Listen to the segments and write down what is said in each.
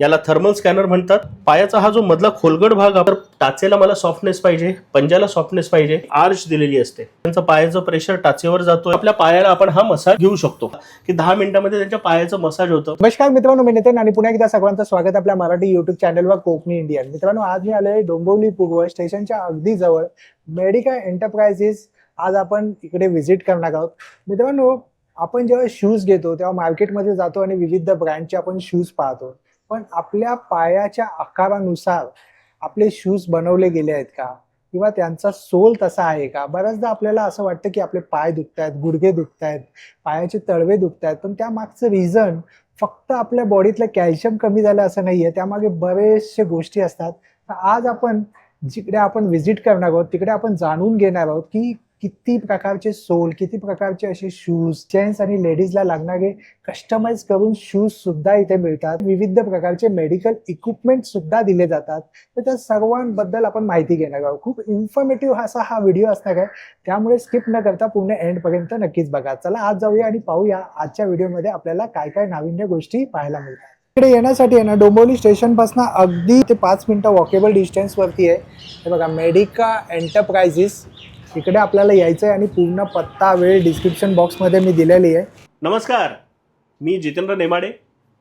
याला thermal scanner म्हणतात. पायाचा हा जो मधला खोलगट भाग आहे, टाचेला मला सॉफ्टनेस पाहिजे, पंजाला सॉफ्टनेस पाहिजे, आर्च दिलेली असते. त्यांचं पायाचं प्रेशर टाचेवर जातो. आपल्या पायाला आपण हा मसाज घेऊ शकतो की 10 मिनिटांमध्ये त्यांच्या पायाचं मसाज होतं. नमस्कार मित्रांनो, मी नितीन आणि पुन्हा एकदा सर्वांचं स्वागत आपल्या मराठी युट्यूब चॅनलवर कोकणी इंडियन. मित्रांनो, आज मी आलोय डोंबिवली पूर्व स्टेशनच्या अगदी जवळ मेडिका एंटरप्राइजेस. आज आपण इकडे व्हिजिट करणार आहोत. मित्रांनो, आपण जेव्हा शूज घेतो तेव्हा मार्केटमध्ये जातो आणि विविध ब्रँडचे आपण शूज पाहतो, पण आपल्या पायाच्या आकारानुसार आपले शूज बनवले गेले आहेत का, किंवा त्यांचा सोल तसा आहे का? बऱ्याचदा आपल्याला असं वाटतं की आपले पाय दुखतायत, गुडघे दुखतायत, पायाचे तळवे दुखतायत, पण त्यामागचं रिझन फक्त आपल्या बॉडीतलं कॅल्शियम कमी झालं असं नाहीये, त्यामागे बरेचशे गोष्टी असतात. तर आज आपण जिकडे आपण व्हिजिट करणार आहोत तिकडे आपण जाणून घेणार आहोत की किती प्रकारचे सोल, किती प्रकारचे असे शूज, जेंट्स आणि लेडीजला लागणारे कस्टमाइज करून शूज सुद्धा इथे मिळतात. विविध प्रकारचे मेडिकल इक्विपमेंट सुद्धा दिले जातात. तर त्या सर्वांबद्दल आपण माहिती घेणार आहोत. खूप इन्फॉर्मेटिव्ह असा हा व्हिडिओ असणार आहे, त्यामुळे स्किप न करता पूर्ण एंड पर्यंत नक्कीच बघा. चला आज जाऊया आणि पाहूया आजच्या व्हिडिओमध्ये आपल्याला काय काय नाविन्य गोष्टी पाहायला मिळतात. इकडे येण्यासाठी आहे ना, डोंबिवली स्टेशन पासून अगदी ते 5 मिनिटं वॉकेबल डिस्टन्स वरती आहे. हे बघा, मेडिका एंटरप्राइजेस. इकडे आपल्याला यायचं आहे आणि पूर्ण पत्ता वेळ डिस्क्रिप्शन बॉक्समध्ये मी दिलेली आहे. नमस्कार, मी जितेंद्र नेमाडे,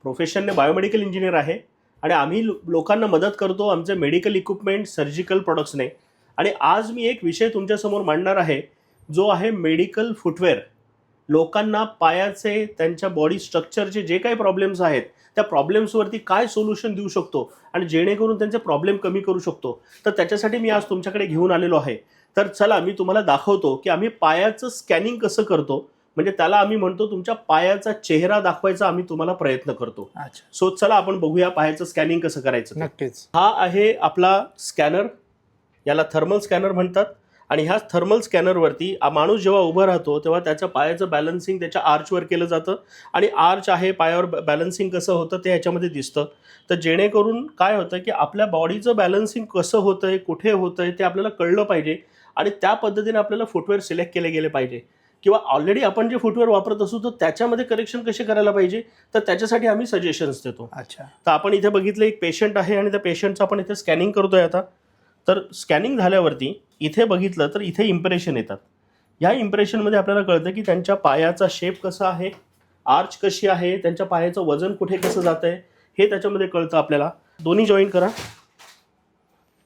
प्रोफेशनने बायोमेडिकल इंजिनियर आहे आणि आम्ही लोकांना मदत करतो आमचे मेडिकल इक्विपमेंट, सर्जिकल प्रोडक्ट्सने. आणि आज मी एक विषय तुमच्यासमोर मांडणार आहे, जो आहे मेडिकल फुटवेअर. लोकांना पायाचे, त्यांच्या बॉडी स्ट्रक्चरचे जे काही प्रॉब्लेम्स आहेत त्या प्रॉब्लेम्सवरती काय सोल्युशन देऊ शकतो आणि जेणेकरून त्यांचे प्रॉब्लेम कमी करू शकतो, तर त्याच्यासाठी मी आज तुमच्याकडे घेऊन आलेलो आहे. तर चला मी तुम्हाला दाखवतो की आम्ही पायाचं स्कॅनिंग कसं करतो. म्हणजे त्याला आम्ही म्हणतो तुमच्या पायाचा चेहरा दाखवायचा आम्ही तुम्हाला प्रयत्न करतो. सो चला आपण बघूया पायाचं स्कॅनिंग कसं करायचं. नक्कीच. हा आहे आपला स्कॅनर, याला थर्मल स्कॅनर म्हणतात. आणि ह्या थर्मल स्कॅनरवरती माणूस जेव्हा उभं राहतो तेव्हा त्याच्या पायाचं बॅलन्सिंग त्याच्या आर्चवर केलं जातं. आणि आर्च आहे, पायावर बॅलन्सिंग कसं होतं ते ह्याच्यामध्ये दिसतं. तर जेणेकरून काय होतं की आपल्या बॉडीचं बॅलन्सिंग कसं होतंय, कुठे होतंय ते आपल्याला कळलं पाहिजे आणि त्या पद्धतीने आपल्याला फुटवेअर सिलेक्ट केले गेले पाहिजे. किंवा ऑलरेडी आपण जे फुटवेअर वापरत असू तर त्याच्यामध्ये करेक्शन कसे करायला पाहिजे, तर त्याच्यासाठी आम्ही सजेशन्स देतो. अच्छा. तर आपण इथे बघितलं एक पेशंट आहे आणि त्या पेशंटचं आपण इथे स्कॅनिंग करतोय आता. तर स्कॅनिंग झाल्यावरती इथे बघितलं तर इथे इम्प्रेशन येतात. ह्या इम्प्रेशनमध्ये आपल्याला कळतं की त्यांच्या पायाचा शेप कसा आहे, आर्च कशी आहे, त्यांच्या पायाचं वजन कुठे कसं जातं आहे हे त्याच्यामध्ये कळतं आपल्याला. दोन्ही जॉईंट करा.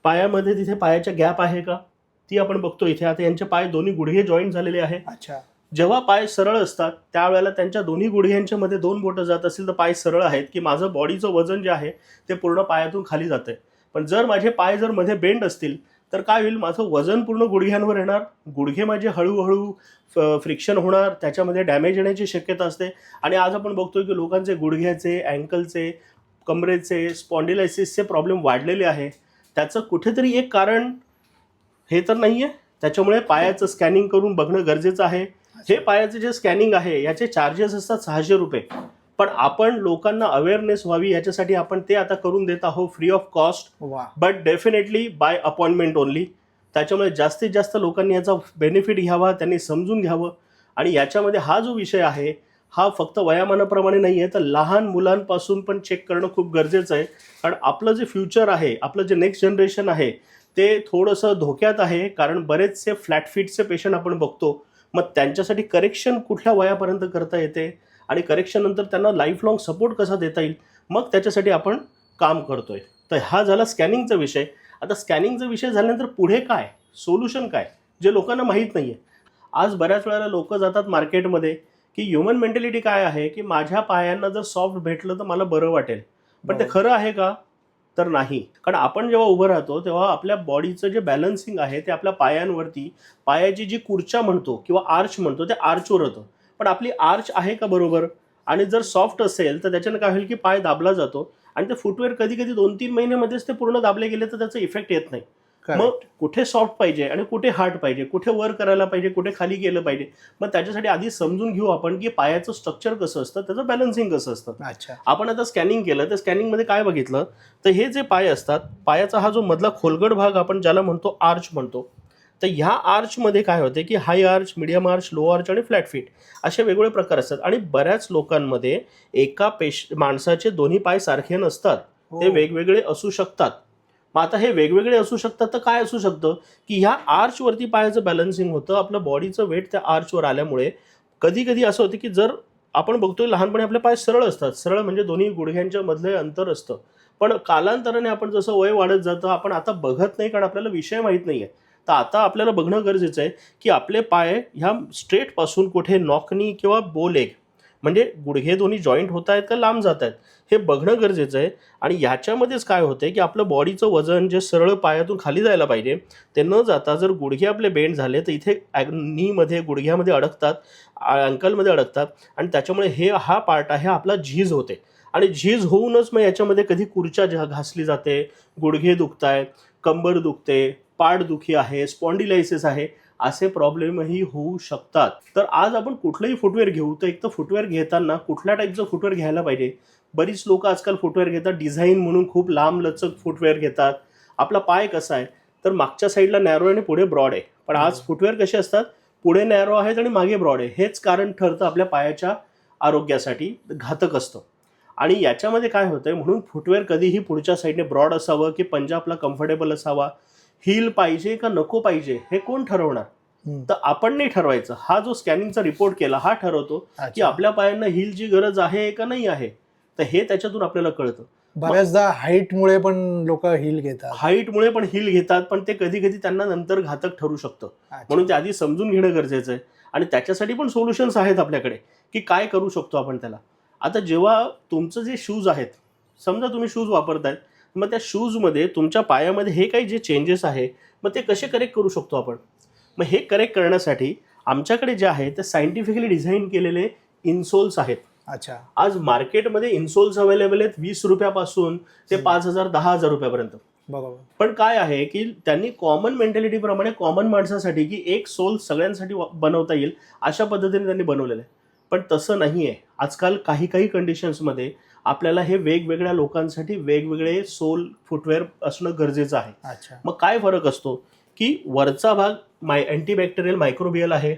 पायामध्ये तिथे पायाच्या गॅप आहे का ती आपण बघतो इथे. आता यांचे पाय दोन्ही गुडघे जॉईंट झालेले आहे. अच्छा. जेव्हा पाय सरळ असतात त्यावेळेला त्यांच्या दोन्ही गुडघ्यांच्या मध्ये 2 बोटं जात असतील तर पाय सरळ आहेत, की माझं बॉडीचं वजन जे आहे ते पूर्ण पायातून खाली जातंय. पण जर माझे पाय जर मध्ये बेंड असतील तर काय होईल, माझं वजन पूर्ण गुडघ्यांवर येणार, गुडघे माझे हळूहळू फ्रिक्शन होणार, त्याच्यामध्ये डॅमेज येण्याची शक्यता असते. आणि आज आपण बघतोय की लोकांचे गुडघ्याचे, अँकलचे, कमरेचे, स्पॉन्डिलायसिसचे प्रॉब्लेम वाढलेले आहे. त्याचं कुठेतरी एक कारण हे तर नाही आहे. त्याच्यामुळे पायाचं स्कॅनिंग करून बघणं गरजेचं आहे. हे पायाचं जे स्कॅनिंग आहे याचे चार्जेस असतात 600 रुपये. पण आपण लोकांना अवेअरनेस व्हावी याच्यासाठी आपण ते आता करून देत आहोत free of cost, but definitely bye appointment only. त्याच्यामुळे जास्तीत जास्त लोकांनी याचा बेनिफिट घ्यावा, त्यांनी समजून घ्यावं. आणि याच्यामध्ये हा जो विषय आहे हा फक्त वयामानाप्रमाणे नाही आहे, तर लहान मुलांपासून पण चेक करणं खूप गरजेचं आहे. कारण आपलं जे फ्युचर आहे, आपलं जे नेक्स्ट जनरेशन आहे ते थोडंसं धोक्यात आहे. कारण बरेचसे फ्लॅट फीटचे पेशंट आपण बघतो. मग त्यांच्यासाठी करेक्शन कुठल्या वयापर्यंत करता येते आणि करेक्शन नंतर त्यांना लाईफ लॉंग सपोर्ट कसा देता येईल, मग त्याच्यासाठी आपण काम करतोय. तर हा झाला स्कॅनिंगचा विषय. आता स्कॅनिंगचा विषय झाल्यानंतर पुढे काय सोल्युशन काय, जे लोकांना माहीत नाही आहे. आज बऱ्याच वेळेला लोक जातात मार्केटमध्ये की ह्युमन मेंटॅलिटी काय आहे की माझ्या पायांना जर सॉफ्ट भेटलं तर मला बरं वाटेल. पण ते खरं आहे का, तर नाही. कारण आपण जेव्हा उभं राहतो तेव्हा आपल्या बॉडीचं जे बॅलन्सिंग आहे ते आपल्या पायांवरती, पायाची जी कुर्चा म्हणतो किंवा आर्च म्हणतो ते आर्चवर होतं. पण आपली आर्च आहे का बरोबर, आणि जर सॉफ्ट असेल तर त्याच्यानं काय होईल की पाय दाबला जातो आणि ते फुटवेअर कधी कधी 2-3 महिन्यामध्येच ते पूर्ण दाबले गेले तर त्याचा इफेक्ट येत नाही. मग कुठे सॉफ्ट पाहिजे आणि कुठे हार्ड पाहिजे, कुठे वर करायला पाहिजे, कुठे खाली गेलं पाहिजे, मग त्याच्यासाठी आधी समजून घेऊ आपण की पायाचं स्ट्रक्चर कसं असतं, त्याचं बॅलन्सिंग कसं असतं. अच्छा. आपण आता स्कॅनिंग केलं तर स्कॅनिंगमध्ये काय बघितलं तर हे जे पाय असतात, पायाचा हा जो मधला खोलगट भाग आपण ज्याला म्हणतो आर्च म्हणतो, तर ह्या आर्चमध्ये काय होते की high arch, medium arch, low arch आणि फ्लॅट फीट असे वेगवेगळे प्रकार असतात. आणि बऱ्याच लोकांमध्ये एका माणसाचे दोन्ही पाय सारखे नसतात. ते वेगवेगळे असू शकतात. मग आता हे वेगवेगळे असू शकतात तर काय असू शकतं की ह्या आर्चवरती पायाचं बॅलन्सिंग होतं, आपलं बॉडीचं वेट त्या आर्चवर आल्यामुळे कधी कधी असं होतं की जर आपण बघतोय लहानपणी आपले पाय सरळ असतात, सरळ म्हणजे दोन्ही गुडघ्यांच्या मधलं अंतर असतं, पण कालांतराने आपण जसं वय वाढत जातं आपण आता बघत नाही कारण आपल्याला विषय माहीत नाही आहे. तर आता आपल्याला बघणं गरजेचं आहे की आपले पाय ह्या स्ट्रेटपासून कुठे नॉकनी किंवा बोलेग म्हणजे गुडघे दोन्ही जॉईंट होत आहेत का लांब जात आहेत हे बघणं गरजेचं आहे. आणि याच्यामध्येच काय होतं की आपलं बॉडीचं वजन जे सरळ पायातून खाली जायला पाहिजे ते न जाता जर गुडघे आपले बेंड झाले तर इथे नीमध्ये गुडघ्यामध्ये अडकतात, अँकलमध्ये अडकतात आणि त्याच्यामुळे हा पार्ट आहे आपला झीज होते. आणि झीज होऊनच मग याच्यामध्ये कधी खुर्च्या घासली जाते, गुडघे दुखतायत, कंबर दुखते, पाठदुखी आहे, स्पॉन्डिलायसिस आहे, असे प्रॉब्लेमही होऊ शकतात. तर आज आपण कुठलंही फुटवेअर घेऊ तर एक तर फुटवेअर घेताना कुठल्या टाईपचं फुटवेअर घ्यायला पाहिजे. बरीच लोक आजकाल फुटवेअर घेतात डिझाईन म्हणून खूप लांब लचक फुटवेअर घेतात. आपला पाय कसा आहे तर मागच्या साईडला नॅरो आणि पुढे ब्रॉड आहे, पण आज फुटवेअर कसे असतात पुढे नॅरो आहेत आणि मागे ब्रॉड आहे. हेच कारण ठरतं आपल्या पायाच्या आरोग्यासाठी घातक असतं. आणि याच्यामध्ये काय होतंय म्हणून फुटवेअर कधीही पुढच्या साईडने ब्रॉड असावं की पंजा आपला कम्फर्टेबल असावा, हील पाहिजे का नको पाहिजे हे कोण ठरवणार? तर आपण नाही ठरवायचं. हा जो स्कॅनिंगचा रिपोर्ट केला हा ठरवतो की आपल्या पायांना हीलची गरज आहे का नाही आहे. तर हे त्याच्यातून आपल्याला कळतं. बऱ्याचदा हाईटमुळे पण लोक हील घेतात. हाईटमुळे पण हील घेतात, पण ते कधी कधी त्यांना नंतर घातक ठरू शकतं. म्हणून ते आधी समजून घेणं गरजेचं आहे आणि त्याच्यासाठी पण सोल्युशन्स आहेत आपल्याकडे की काय करू शकतो आपण त्याला. आता जेव्हा तुमचं जे शूज आहेत, समजा तुम्ही शूज वापरतायत, मग त्या शूजमध्ये तुमच्या पायामध्ये हे काही जे चेंजेस आहे मग ते कसे करेक्ट करू शकतो आपण. मग हे करेक्ट करण्यासाठी आमच्याकडे जे आहे ते सायंटिफिकली डिझाईन केलेले इन्सोल्स आहेत. अच्छा. आज मार्केटमध्ये इन्सोल्स अवेलेबल आहेत 20 रुपयापासून ते 5,000 10,000 रुपयापर्यंत. बरोबर. पण काय आहे की त्यांनी कॉमन मेंटॅलिटीप्रमाणे कॉमन माणसासाठी की एक सोल सगळ्यांसाठी बनवता येईल अशा पद्धतीने त्यांनी बनवलेलं आहे. पण तसं नाही आहे. आजकाल काही काही कंडिशन्समध्ये आपल्याला हे वेगवेगळ्या लोकांसाठी वेगवेगळे सोल फुटवेअर असणं गरजेचं आहे. अच्छा. मग काय फरक असतो की वरचा भाग अँटीबॅक्टेरियल मायक्रोबियल आहे,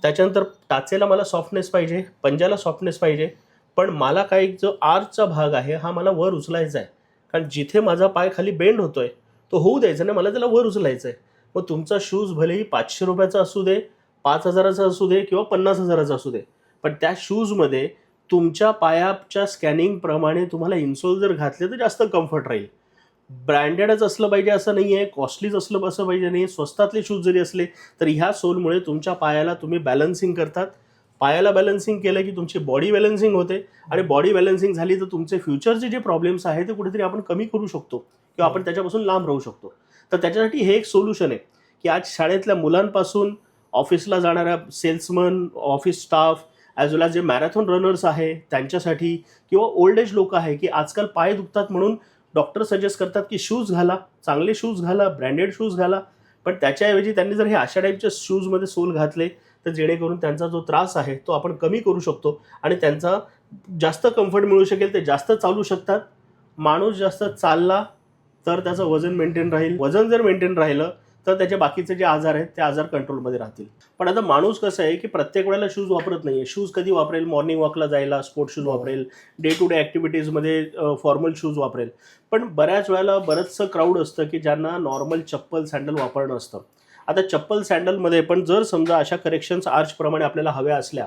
त्याच्यानंतर टाचेला मला सॉफ्टनेस पाहिजे, पंजाला सॉफ्टनेस पाहिजे, पण मला काही जो आर्चचा भाग आहे हा मला वर उचलायचा आहे. कारण जिथे माझा पाय खाली बेंड होतोय तो होऊ द्यायचा नाही, मला त्याला वर उचलायचं आहे. मग तुमचा शूज भलेही 500 रुपयाचा असू दे, 5,000चा असू दे किंवा 50,000चा असू दे, पण त्या शूजमध्ये तुमच्या पायाच्या स्कॅनिंगप्रमाणे तुम्हाला इन्सोल जर घातले तर जास्त कम्फर्ट राहील. ब्रँडेडच असलं पाहिजे असं नाही आहे, कॉस्टलीच असं पाहिजे नाही, स्वस्तातले शूज जरी असले तरी ह्या सोलमुळे तुमच्या पायाला तुम्ही बॅलन्सिंग करतात. पायाला बॅलन्सिंग केलं की तुमची बॉडी बॅलन्सिंग होते आणि बॉडी बॅलन्सिंग झाली तर तुमचे फ्युचरचे जे प्रॉब्लेम्स आहेत ते कुठेतरी आपण कमी करू शकतो किंवा आपण त्याच्यापासून लांब राहू शकतो. तर त्याच्यासाठी हे एक सोल्युशन आहे की आज शाळेतल्या मुलांपासून ऑफिसला जाणाऱ्या सेल्समन, ऑफिस स्टाफ, ॲज वेल ॲज जे मॅरेथॉन रनर्स आहे त्यांच्यासाठी किंवा ओल्ड एज लोक आहे की आजकाल पाय दुखतात म्हणून डॉक्टर सजेस्ट करतात की शूज घाला, चांगले शूज घाला, ब्रँडेड शूज घाला. पण त्याच्याऐवजी त्यांनी जर हे अशा टाईपच्या शूजमध्ये सोल घातले तर जेणेकरून त्यांचा जो त्रास आहे तो आपण कमी करू शकतो आणि त्यांचा जास्त कम्फर्ट मिळू शकेल, ते जास्त चालू शकतात. माणूस जास्त चालला तर त्याचं वजन मेंटेन राहील, वजन जर मेंटेन राहिलं तर त्याचे बाकीचे जे आजार आहेत ते आजार कंट्रोलमध्ये राहतील. पण आता माणूस कसं आहे की प्रत्येक वेळेला शूज वापरत नाही आहे. शूज कधी वापरेल? मॉर्निंग वॉकला जायला स्पोर्ट्स शूज वापरेल, डे टू डे ॲक्टिव्हिटीजमध्ये फॉर्मल शूज वापरेल. पण बऱ्याच वेळेला बरंचसं क्राऊड असतं की ज्यांना नॉर्मल चप्पल सँडल वापरणं असतं. आता चप्पल सँडलमध्ये पण जर समजा अशा करेक्शन्स आर्चप्रमाणे आपल्याला हव्या असल्या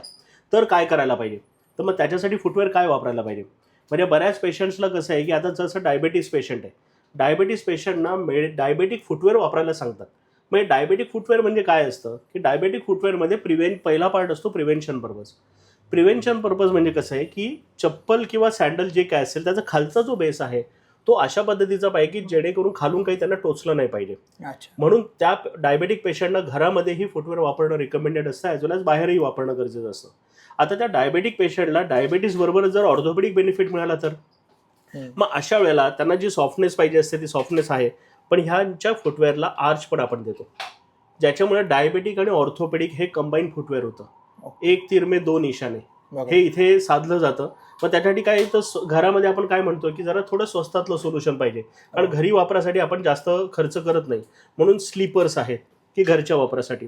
तर काय करायला पाहिजे? तर मग त्याच्यासाठी फुटवेअर काय वापरायला पाहिजे? म्हणजे बऱ्याच पेशंट्सला कसं आहे की आता जसं डायबेटीस पेशंट आहे, डायबेटीस पेशंटना डायबेटिक फुटवेअर वापरायला सांगतात. म्हणजे डायबेटिक फुटवेअर म्हणजे काय असतं की डायबेटिक फुटवेअरमध्ये पहिला पार्ट असतो प्रिव्हेन्शन पर्पज. प्रिव्हेन्शन पर्पज म्हणजे कसं आहे की चप्पल किंवा सँडल जे काय असेल त्याचा खालचा जो बेस आहे तो अशा पद्धतीचा पाहिजे की जेणेकरून खालून काही त्यांना टोचलं नाही पाहिजे. म्हणून त्या डायबेटिक पेशंटना घरामध्येही फुटवेअर वापरणं रिकमेंडेड असतं, ॲज वेल ॲज बाहेरही वापरणं गरजेचं असतं. आता त्या डायबेटिक पेशंटला डायबेटीस बरोबर जर ऑर्थोपेडिक बेनिफिट मिळाला तर मग अशा वेळेला त्यांना जी सॉफ्टनेस पाहिजे असते ती सॉफ्टनेस आहे, पण ह्यांच्या फुटवेअरला आर्च पण आपण देतो, ज्याच्यामुळे डायबेटिक आणि ऑर्थोपेडिक हे कंबाईन फुटवेअर होतं. एक तीर में दोन निशाणे हे इथे साधलं जातं. मग त्यासाठी काय तर घरामध्ये आपण काय म्हणतो की जरा थोडं स्वस्तातलं सोल्युशन पाहिजे, कारण घरी वापरासाठी आपण जास्त खर्च करत नाही, म्हणून स्लीपर्स आहेत की घरच्या वापरासाठी.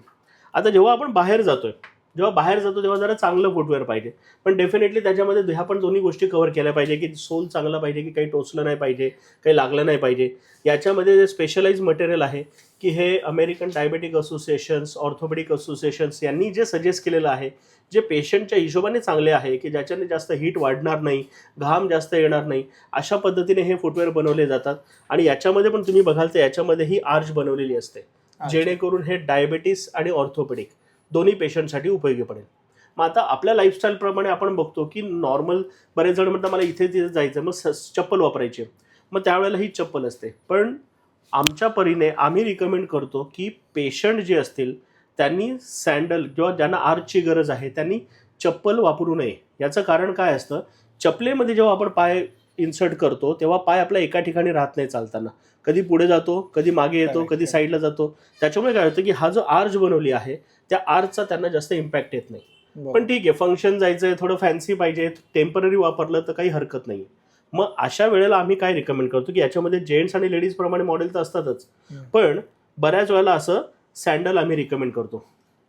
आता जेव्हा आपण बाहेर जातोय, जेव्हा बाहेर जातो तेव्हा जरा चांगलं फुटवेअर पाहिजे. पण डेफिनेटली त्याच्यामध्ये ह्या पण दोन्ही गोष्टी कव्हर केल्या पाहिजे की सोल चांगला पाहिजे, की काही टोचलं नाही पाहिजे, काही लागलं नाही पाहिजे. याच्यामध्ये जे स्पेशलाइज मटेरियल आहे की हे American diabetic associations, orthopaedic associations यांनी जे सजेस्ट केलेलं आहे, जे पेशंटच्या हिशोबाने चांगले आहे, की ज्याच्याने जास्त हीट वाढणार नाही, घाम जास्त येणार नाही, अशा पद्धतीने हे फुटवेअर बनवले जातात. आणि याच्यामध्ये पण तुम्ही बघाल तर याच्यामध्येही आर्च बनवलेली असते, जेणेकरून हे डायबेटीस आणि ऑर्थोपेडिक दोन्ही पेशंटसाठी उपयोगी पडेल. मग आता आपल्या लाईफस्टाईलप्रमाणे आपण बघतो की नॉर्मल बरेच जण म्हणतात मला इथे तिथे जायचं, मग चप्पल वापरायची, मग त्यावेळेला ही चप्पल असते. पण आमच्या परीने आम्ही रिकमेंड करतो की पेशंट जे असतील त्यांनी सँडल किंवा ज्यांना आर्चची गरज आहे त्यांनी चप्पल वापरू नये. याचं कारण काय असतं, चपलेमध्ये जेव्हा आपण पाय इन्सर्ट करतो तेव्हा पाय आपला एका ठिकाणी राहत नाही चालताना, कधी पुढे जातो, कधी मागे येतो, कधी साईडला जातो. त्याच्यामुळे काय होतं की हा जो आर्च बनवली आहे त्या आर्चचा त्यांना जास्त इम्पॅक्ट येत नाही. पण ठीक आहे, फंक्शन जायचंय, थोडं फॅन्सी पाहिजे, टेम्पररी वापरलं तर काही हरकत नाही. मग अशा वेळेला आम्ही काय रिकमेंड करतो की याच्यामध्ये जेंट्स आणि लेडीज प्रमाणे मॉडेल तर असतातच, पण बऱ्याच वेळेला असं सँडल आम्ही रिकमेंड करतो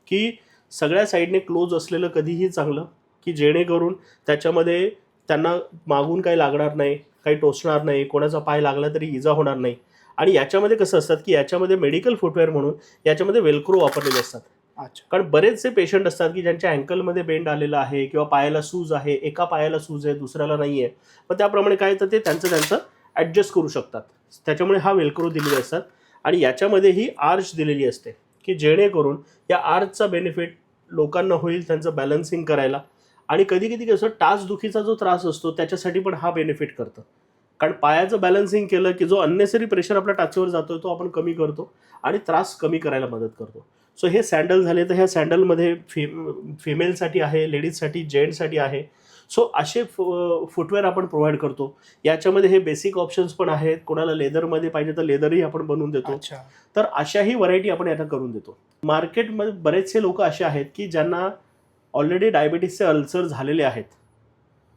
की सगळ्या साईडने क्लोज असलेलं कधीही चांगलं, की जेणेकरून त्याच्यामध्ये त्यांना मागून काही लागणार नाही, काही टोचणार नाही, कोणाचा पाय लागला तरी इजा होणार नाही. आणि याच्यामध्ये कसं असतात की याच्यामध्ये मेडिकल फुटवेअर म्हणून याच्यामध्ये वेलक्रो वापरलेले असतात. अच्छा. कारण बरेचसे पेशंट असतात की ज्यांच्या अँकलमध्ये बेंड आलेला आहे किंवा पायाला सूज आहे, एका पायाला सूज आहे दुसऱ्याला नाही आहे, मग त्याप्रमाणे काय तर ते त्यांचं ॲडजस्ट करू शकतात. त्याच्यामुळे हा वेलक्रो दिलेले असतात. आणि याच्यामध्ये ही आर्च दिलेली असते की जेणेकरून या आर्चचा बेनिफिट लोकांना होईल त्यांचं बॅलन्सिंग करायला. आणि कधी कधी कसं टाचदुखीचा जो त्रास असतो त्याच्यासाठी पण हा बेनिफिट करतं. कारण पायाचं बॅलन्सिंग केलं की जो अननेसरी प्रेशर आपल्या टाचेवर जातो तो आपण कमी करतो आणि त्रास कमी करायला मदत करतो. सो हे सँडल झाले, तर ह्या सँडलमध्ये फिमेलसाठी आहे, लेडीजसाठी, जेंट्ससाठी आहे. सो असे फुटवेअर आपण प्रोव्हाइड करतो. याच्यामध्ये हे बेसिक ऑप्शन्स पण आहेत, कोणाला लेदरमध्ये पाहिजे तर लेदरही आपण बनवून देतो. तर अशाही व्हरायटी आपण यांना करून देतो. मार्केटमध्ये बरेचसे लोक असे आहेत की ज्यांना ऑलरेडी डायबिटीसचे अल्सर झालेले आहेत.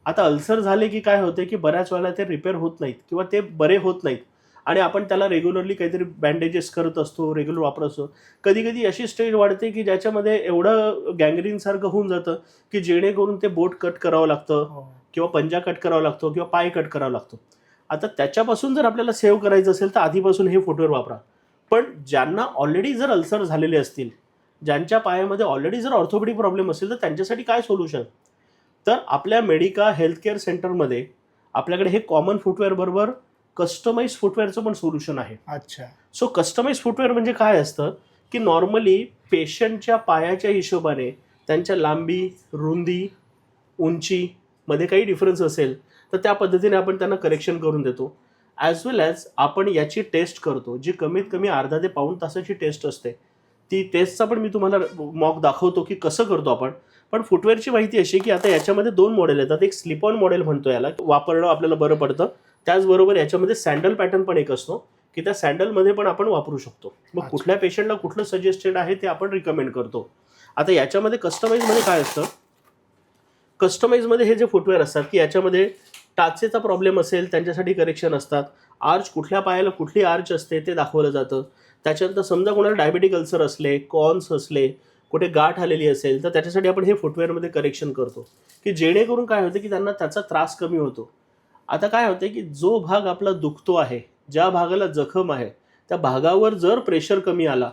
आता अल्सर झाले की काय होते की बऱ्याच वेळेला ते रिपेअर होत नाहीत किंवा ते बरे होत नाहीत आणि आपण त्याला रेग्युलरली काहीतरी बँडेजेस करत असतो, रेग्युलर वापरत असतो. कधी कधी अशी स्टेज वाढते की ज्याच्यामध्ये एवढं गँग्रीनसारखं होऊन जातं की जेणेकरून ते बोट कट करावं लागतं किंवा पंजा कट करावा लागतो किंवा पाय कट करावा लागतो. आता त्याच्यापासून जर आपल्याला सेव्ह करायचं असेल तर आधीपासून हे फुटवेअर वापरा. पण ज्यांना ऑलरेडी जर अल्सर झालेले असतील, ज्यांच्या पायामध्ये ऑलरेडी जर ऑर्थोपेडिक प्रॉब्लेम असेल तर त्यांच्यासाठी काय सोल्युशन. तर आपल्या मेडिका हेल्थकेअर सेंटरमध्ये आपल्याकडे हे कॉमन फुटवेअर बरोबर कस्टमाइज फुटवेअरचं पण सोल्युशन आहे. अच्छा. सो कस्टमाइज फुटवेअर म्हणजे काय असतं की नॉर्मली पेशंटच्या पायाच्या हिशोबाने त्यांच्या लांबी, रुंदी, उंचीमध्ये काही डिफरन्स असेल तर त्या पद्धतीने आपण त्यांना करेक्शन करून देतो. ॲज वेल ॲज आपण याची टेस्ट करतो, जी कमीत कमी अर्धा ते पाऊण तासाची टेस्ट असते. ती टेस्टचा पण मी तुम्हाला मॉक दाखवतो की कसं करतो आपण. पण फुटवेअरची माहिती अशी की आता याच्यामध्ये 2 मॉडेल येतात. एक स्लिप ऑन मॉडेल म्हणतो याला, वापरणं आपल्याला बरं पडतं. त्याचबरोबर याच्यामध्ये सँडल पॅटर्न पण एक असतो की त्या सँडलमध्ये पण आपण वापरू शकतो. मग कुठल्या पेशंटला कुठलं सजेस्टेड आहे ते आपण रिकमेंड करतो. आता याच्यामध्ये कस्टमाइजमध्ये काय असतं, कस्टमाइजमध्ये हे जे फुटवेअर असतात की याच्यामध्ये टाचेचा प्रॉब्लेम असेल त्यांच्यासाठी करेक्शन असतात. आर्च कुठल्या पायाला कुठली आर्च असते ते दाखवलं जातं. त्याच्यानंतर समजा कोणाला डायबेटिक अल्सर असले, कॉन्स असले, कुठे गाठ आलेली असेल तर त्याच्यासाठी आपण हे फुटवेअरमध्ये करेक्शन करतो की जेणेकरून काय होतं की त्यांना त्याचा त्रास कमी होतो. आता काय होतं की जो भाग आपला दुखतो आहे, ज्या भागाला जखम आहे, त्या भागावर जर प्रेशर कमी आला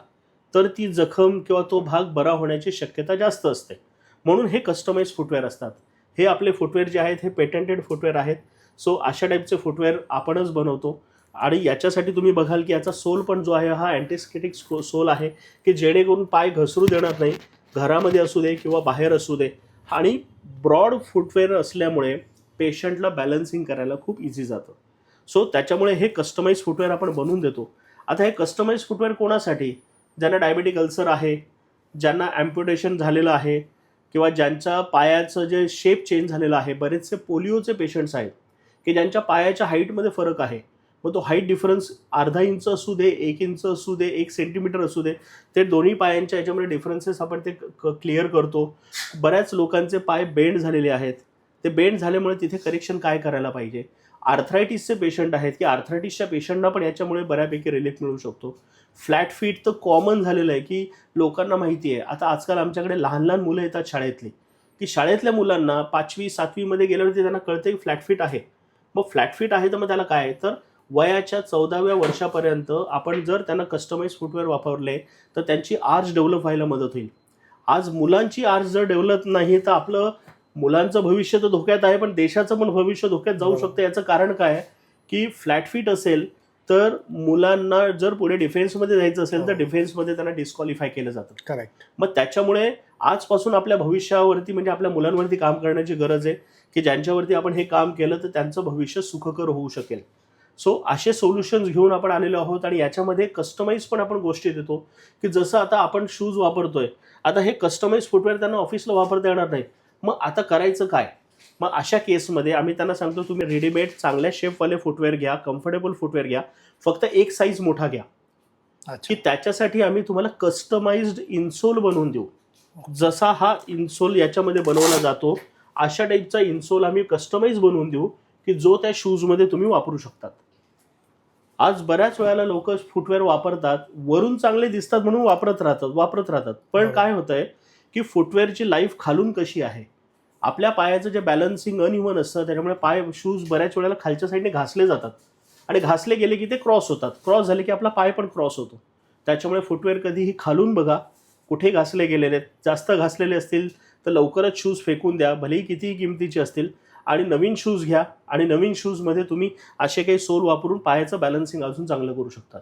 तर ती जखम किंवा तो भाग बरा होण्याची शक्यता जास्त असते. म्हणून हे कस्टमाइज फुटवेअर असतात. हे आपले फुटवेअर जे आहेत हे पेटंटेड फुटवेअर आहेत. सो अशा टाईपचे फुटवेअर आपणच बनवतो. आणि याच्यासाठी तुम्ही बघाल की याचा सोल पण जो आहे हा अँटीस्केटिक सोल आहे की जेणेकरून पाय घसरू देणार नाही, घरामध्ये असू दे किंवा बाहेर असू दे. आणि ब्रॉड फुटवेअर असल्यामुळे पेशंटला बॅलन्सिंग करायला खूप इझी जातं. सो त्याच्यामुळे हे कस्टमाइज फुटवेअर आपण बनवून देतो. आता हे कस्टमाइज फुटवेअर कोणासाठी, ज्यांना डायबेटिक अल्सर आहे, ज्यांना ॲम्प्युटेशन झालेलं आहे किंवा ज्यांच्या पायाचं जे शेप चेंज झालेलं आहे. बरेचसे पोलिओचे पेशंट्स आहेत की ज्यांच्या पायाच्या हाईटमध्ये फरक आहे. मग तो हाईट डिफरन्स अर्धा इंच असू दे, 1 इंच असू दे, 1 सेंटीमीटर असू दे, ते दोन्ही पायांच्या याच्यामध्ये डिफरन्सेस आपण ते क्लिअर करतो. बऱ्याच लोकांचे पाय बेंड झालेले आहेत, ते बेंड झाल्यामुळे तिथे करेक्शन काय करायला पाहिजे आर्थरायटिसचे पेशंट आहेत की आर्थरायटिसच्या पेशंटना पण याच्यामुळे बऱ्यापैकी रिलीफ मिळू शकतो. फ्लॅट फीट तर कॉमन झालेलं आहे की लोकांना माहिती आहे. आता आजकाल आमच्याकडे लहान लहान मुलं येतात शाळेतली, की शाळेतल्या मुलांना 5वी 7वीमध्ये गेल्यावरती त्यांना कळतं की फ्लॅट फीट आहे. मग फ्लॅट फीट आहे तर मग त्याला काय आहे, तर वयाच्या 14व्या वर्षापर्यंत आपण जर त्यांना कस्टमाइज फुटवेअर वापरले तर त्यांची आर्च डेव्हलप व्हायला मदत होईल. आज मुलांची आर्च जर डेव्हलप नाही तर आपलं मुलांचं भविष्य तर धोक्यात आहे, पण देशाचं पण भविष्य धोक्यात जाऊ शकतं. याचं कारण काय आहे की फ्लॅट फीट असेल तर मुलांना जर पुढे डिफेन्समध्ये जायचं असेल तर डिफेन्समध्ये त्यांना डिस्क्वालिफाय केलं जातं. करेक्ट. मग त्याच्यामुळे आजपासून आपल्या भविष्यावरती म्हणजे आपल्या मुलांवरती काम करण्याची गरज आहे की ज्यांच्यावरती आपण हे काम केलं तर त्यांचं भविष्य सुखकर होऊ शकेल. सो असे सोल्युशन्स घेऊन आपण आलेलो आहोत आणि याच्यामध्ये कस्टमाइज पण आपण गोष्टी देतो की जसं आता आपण शूज वापरतोय, आता हे कस्टमाइज फुटवेअर त्यांना ऑफिसला वापरता येणार नाही. मग आता करायचं काय? मग अशा केसमध्ये आम्ही त्यांना सांगतो तुम्ही रेडीमेड चांगल्या शेपवाले फुटवेअर घ्या, कम्फर्टेबल फुटवेअर घ्या, फक्त एक साईज मोठा घ्या, की त्याच्यासाठी आम्ही तुम्हाला कस्टमाइज्ड इन्सोल बनवून देऊ. जसा हा इन्सोल याच्यामध्ये बनवला जातो अशा टाईपचा इन्सोल आम्ही कस्टमाइज बनवून देऊ की जो त्या शूजमध्ये तुम्ही वापरू शकतात. आज बऱ्याच वेळेला लोक फुटवेअर वापरतात, वरून चांगले दिसतात म्हणून वापरत राहतात. पण काय होतंय की फुटवेअरची लाईफ खालून कशी आहे, आपल्या पायाचं जे बॅलन्सिंग अनइव्हन असतं त्याच्यामुळे पाय शूज बऱ्याच वेळेला खालच्या साईडने घासले जातात आणि घासले गेले की ते क्रॉस होतात. क्रॉस झाले की आपला पाय पण क्रॉस होतो. त्याच्यामुळे फुटवेअर कधीही खालून बघा कुठे घासले गेलेले आहेत. जास्त घासलेले असतील तर लवकरच शूज फेकून द्या, भलेही कितीही किमतीचे असतील, आणि नवीन शूज घ्या आणि नवीन शूजमध्ये तुम्ही असे काही सोल वापरून पायाचं बॅलन्सिंग अजून चांगलं करू शकतात.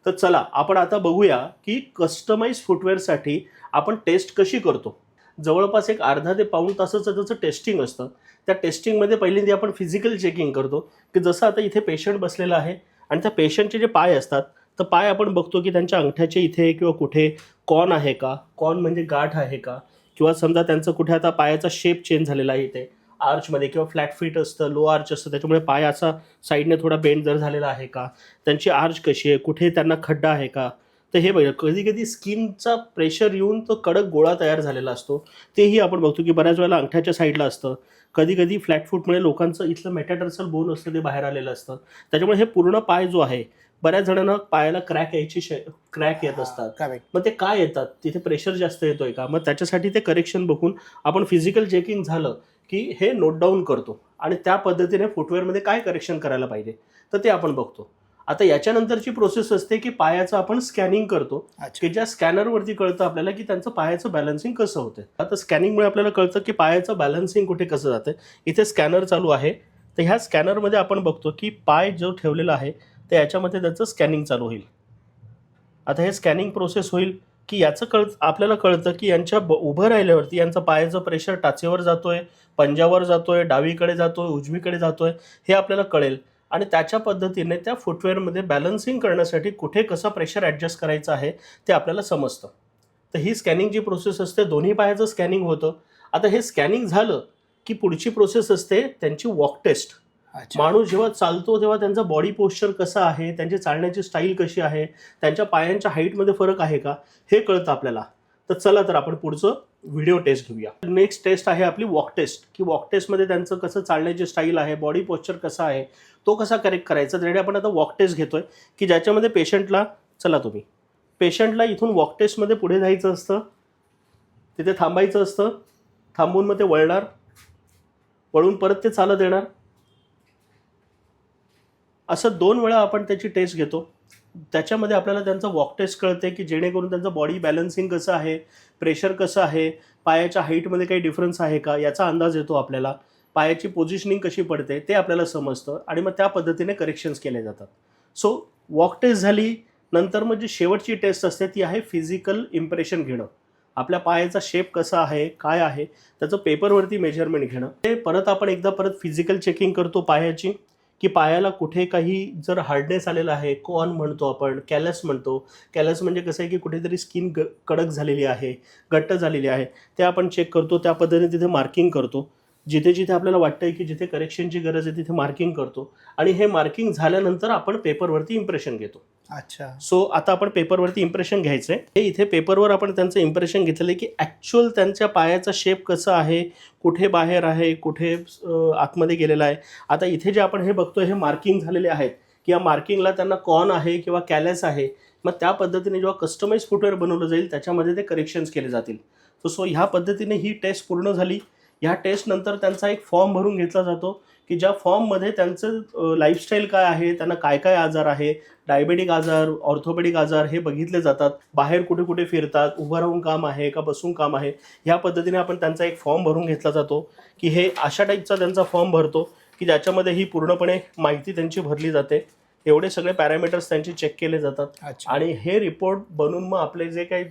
तर चला आपण आता बघूया की कस्टमाइज फुटवेअरसाठी आपण टेस्ट कशी करतो. जवळपास एक अर्धा ते पाऊण तासाचं त्याचं टेस्टिंग असतं. त्या टेस्टिंगमध्ये पहिल्यांदा आपण फिजिकल चेकिंग करतो की जसं आता इथे पेशंट बसलेला आहे आणि त्या पेशंटचे जे पाय असतात तर पाय आपण बघतो की त्यांच्या अंगठ्याचे इथे किंवा कुठे कॉर्न आहे का, कॉर्न म्हणजे गाठ आहे का, किंवा समजा त्यांचं कुठे आता पायाचा शेप चेंज झालेला आहे इथे आर्चमध्ये, किंवा फ्लॅट फीट असतं, लो आर्च असतं त्याच्यामुळे पाय असा साईडने थोडा बेंड जर झालेला आहे का, त्यांची आर्च कशी आहे, कुठे त्यांना खड्डा आहे का. तर हे बघा कधी कधी स्किनचा प्रेशर येऊन तो कडक गोळा तयार झालेला असतो, तेही आपण बघतो की बऱ्याच वेळेला अंगठ्याच्या साईडला असतं. कधी कधी फ्लॅट फूटमुळे लोकांचं इथलं मेटाटर्सल बोन असतं ते बाहेर आलेलं असतं. त्याच्यामुळे हे पूर्ण पाय जो आहे बऱ्याच जणांना पायाला क्रॅक येत असतात. करेक्ट. मग ते काय येतात, तिथे प्रेशर जास्त येतोय का, मग त्याच्यासाठी ते करेक्शन बघून आपण फिजिकल चेकिंग झालं की हे नोट डाऊन करतो आणि त्या पद्धतीने फुटवेअरमध्ये काय करेक्शन करायला पाहिजे तर ते आपण बघतो. आता याच्यानंतरची प्रोसेस असते की पायाचं आपण स्कॅनिंग करतो, की ज्या स्कॅनरवरती कळतं आपल्याला की त्यांचं पायाचं बॅलन्सिंग कसं होतं. आता स्कॅनिंगमुळे आपल्याला कळतं की पायाचं बॅलन्सिंग कुठे कसं जातं. इथे स्कॅनर चालू आहे, तर ह्या स्कॅनरमध्ये आपण बघतो की पाय जो ठेवलेला आहे तर याच्यामध्ये त्याचं स्कॅनिंग चालू होईल. आता हे स्कॅनिंग प्रोसेस होईल की याचं आपल्याला कळतं की यांच्या उभं राहिल्यावरती यांचं पायाचं प्रेशर टाचेवर जातोय, पंजावर जातोय, डावीकडे जातोय, उजवीकडे जातोय, हे आपल्याला कळेल. आणि त्याच्या पद्धतीने त्या फुटवेअरमध्ये बॅलन्सिंग करण्यासाठी कुठे कसा प्रेशर ॲडजस्ट करायचं आहे ते आपल्याला समजतं. तर ही स्कॅनिंग जी प्रोसेस असते दोन्ही पायाचं स्कॅनिंग होतं. आता हे स्कॅनिंग झालं की पुढची प्रोसेस असते त्यांची वॉक टेस्ट. माणूस जेव्हा चालतो तेव्हा त्यांचा बॉडी पोश्चर कसा आहे, त्यांची चालण्याची स्टाईल कशी आहे, त्यांच्या पायांच्या हाईटमध्ये फरक आहे का, हे कळतं आपल्याला. तर चला तर आपण पुढचं व्हिडिओ टेस्ट घेऊया. नेक्स्ट टेस्ट आहे आपली वॉक टेस्ट, की वॉक टेस्टमध्ये त्यांचं कसं चालण्याची स्टाईल आहे, बॉडी पोश्चर कसा आहे, तो कसा करेक्ट करायचा. त्यासाठी आपण आता वॉक टेस्ट घेतोय की ज्याच्यामध्ये पेशंटला इथून वॉक टेस्टमध्ये पुढे जायचं असतं, तिथे थांबायचं असतं, थांबून मग ते वळणार, वळून परत ते चालत येणार. असं 2 वेळा आपण त्याची टेस्ट घेतो. त्याच्यामध्ये आपल्याला त्यांचं वॉक टेस्ट कळते की जेणेकरून त्यांचं बॉडी बॅलन्सिंग कसं आहे, प्रेशर कसं आहे, पायाच्या हाईटमध्ये काही डिफरन्स आहे का याचा अंदाज येतो आपल्याला, पायाची पोझिशनिंग कशी पडते ते आपल्याला समजतं आणि मग त्या पद्धतीने करेक्शन्स केले जातात. सो वॉक टेस्ट झाली, नंतर मग जी शेवटची टेस्ट असते ती आहे फिजिकल इम्प्रेशन घेणं. आपल्या पायाचा शेप कसा आहे, काय आहे, त्याचं पेपरवरती मेजरमेंट घेणं. ते परत एकदा फिजिकल चेकिंग करतो पायाची, की पायाला कुठे काही जर हार्डनेस आलेला आहे, कॉर्न म्हणतो आपण, कॅलस म्हणतो. कॅलस म्हणजे कसं आहे की कुठेतरी स्किन कडक झालेली आहे, घट्ट झालेली आहे, ते आपण चेक करतो. त्या पद्धतीने तिथे मार्किंग करतो. जिथे जिथे आपल्याला वाटतंय की जिथे करेक्शनची गरज आहे तिथे मार्किंग करतो आणि हे मार्किंग झाल्यानंतर आपण पेपरवरती इम्प्रेशन घेतो. अच्छा. सो आता आपण पेपरवरती इम्प्रेशन घ्यायचं आहे. हे इथे पेपरवर आपण त्यांचं इम्प्रेशन घेतलेलं आहे की ॲक्च्युअल त्यांच्या पायाचा शेप कसा आहे, कुठे बाहेर आहे, कुठे आतमध्ये गेलेला आहे. आता इथे जे आपण हे बघतोय हे मार्किंग झालेले आहेत की या मार्किंगला त्यांना कॉन आहे किंवा कॅलेस आहे. मग त्या पद्धतीने जेव्हा कस्टमाइज फुटवेअर बनवलं जाईल त्याच्यामध्ये ते करेक्शन्स केले जातील. सो ह्या पद्धतीने ही टेस्ट पूर्ण झाली. ह्या टेस्टनंतर त्यांचा एक फॉर्म भरून घेतला जातो की ज्या फॉर्ममध्ये त्यांचं लाईफस्टाईल काय आहे, त्यांना काय काय आजार आहे, डायबेटिक आजार, ऑर्थोपेडिक आजार हे बघितले जातात. बाहेर कुठे कुठे फिरतात, उभं राहून काम आहे का बसून काम आहे, ह्या पद्धतीने आपण त्यांचा एक फॉर्म भरून घेतला जातो की हे अशा टाईपचा त्यांचा फॉर्म भरतो की ज्याच्यामध्ये ही पूर्णपणे माहिती त्यांची भरली जाते. एवढे सगळे पॅरामीटर्स त्यांचे चेक केले जातात. अच्छा. आणि हे रिपोर्ट बनवून मग आपले जे काही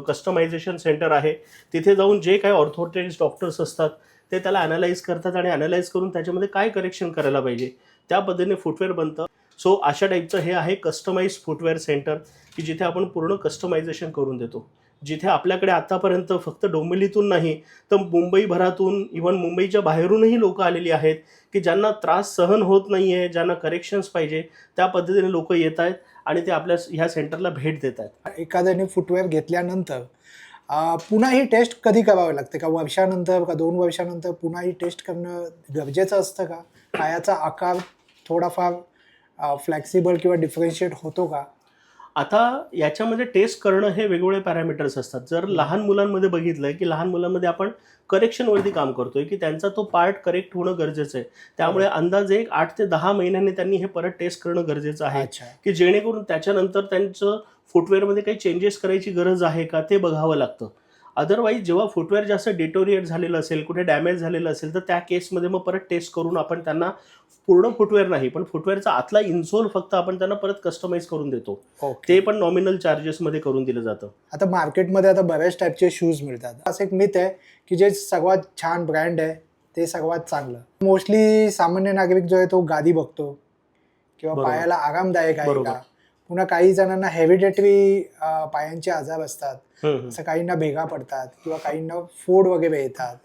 कस्टमायझेशन सेंटर आहे तिथे जाऊन जे काही ऑर्थोपेडिस्ट डॉक्टर्स असतात ते त्याला ॲनालाइज करतात आणि ॲनालाइज करून त्याच्यामध्ये काय करेक्शन करायला पाहिजे त्या पद्धतीने फुटवेअर बनतं. सो अशा टाईपचं हे आहे कस्टमाइज फुटवेअर सेंटर की जिथे आपण पूर्ण कस्टमायझेशन करून देतो. जिथे आपल्याकडे आतापर्यंत फक्त डोंबिवलीतून नाही तर मुंबईभरातून इव्हन मुंबईच्या बाहेरूनही लोक आलेली आहेत की ज्यांना त्रास सहन होत नाही आहे, ज्यांना करेक्शन्स पाहिजे त्या पद्धतीने लोक येत आहेत आणि ते आपल्या ह्या सेंटरला भेट देत आहेत. एखाद्याने फुटवेअर घेतल्यानंतर पुन्हा ही टेस्ट कधी करावी लागते का? वर्षानंतर का 2 वर्षानंतर पुन्हा ही टेस्ट करणं गरजेचं असतं का? पायाचा आकार थोडाफार फ्लेक्सिबल किंवा डिफरन्शिएट होतो का? आता याच्यामध्ये टेस्ट करणं हे वेगवेगळे पॅरामीटर्स असतात. जर लहान मुलांमध्ये बघितलं की लहान मुलांमध्ये आपण करेक्शनवरती काम करतोय की त्यांचा तो पार्ट करेक्ट होणं गरजेचं आहे. त्यामुळे अंदाजे 8 ते 10 महिन्यांनी त्यांनी हे परत टेस्ट करणं गरजेचं आहे अच्छा. की जेणेकरून त्याच्यानंतर त्यांचं फुटवेअरमध्ये काही चेंजेस करायची गरज आहे का ते बघावं लागतं. अदरवाईज जेव्हा फुटवेअर जास्त डिटोरिएट झालेलं असेल, कुठे डॅमेज झालेलं असेल तर त्या केसमध्ये मग परत टेस्ट करून आपण त्यांना पूर्ण फुटवेअर नाही पण फुटवेअरचा आतला इन्सोल फक्त आपण त्यांना परत कस्टमाइज करून देतो. ओके. ते पण नॉमिनल चार्जेसमध्ये करून दिलं जातं. आता मार्केटमध्ये आता बऱ्याच टाईपचे शूज मिळतात. असं एक मिथ आहे की जे सर्वात छान ब्रँड आहे ते सर्वात चांगलं. मोस्टली सामान्य नागरिक जो आहे तो गादी बघतो किंवा बरोबर. पायाला आरामदायक आहे बरोबर. का. पुन्हा काही जणांना हेरिडेटरी पायांचे आजार असतात. असं काहींना भेगा पडतात किंवा काहींना फोड वगैरे येतात.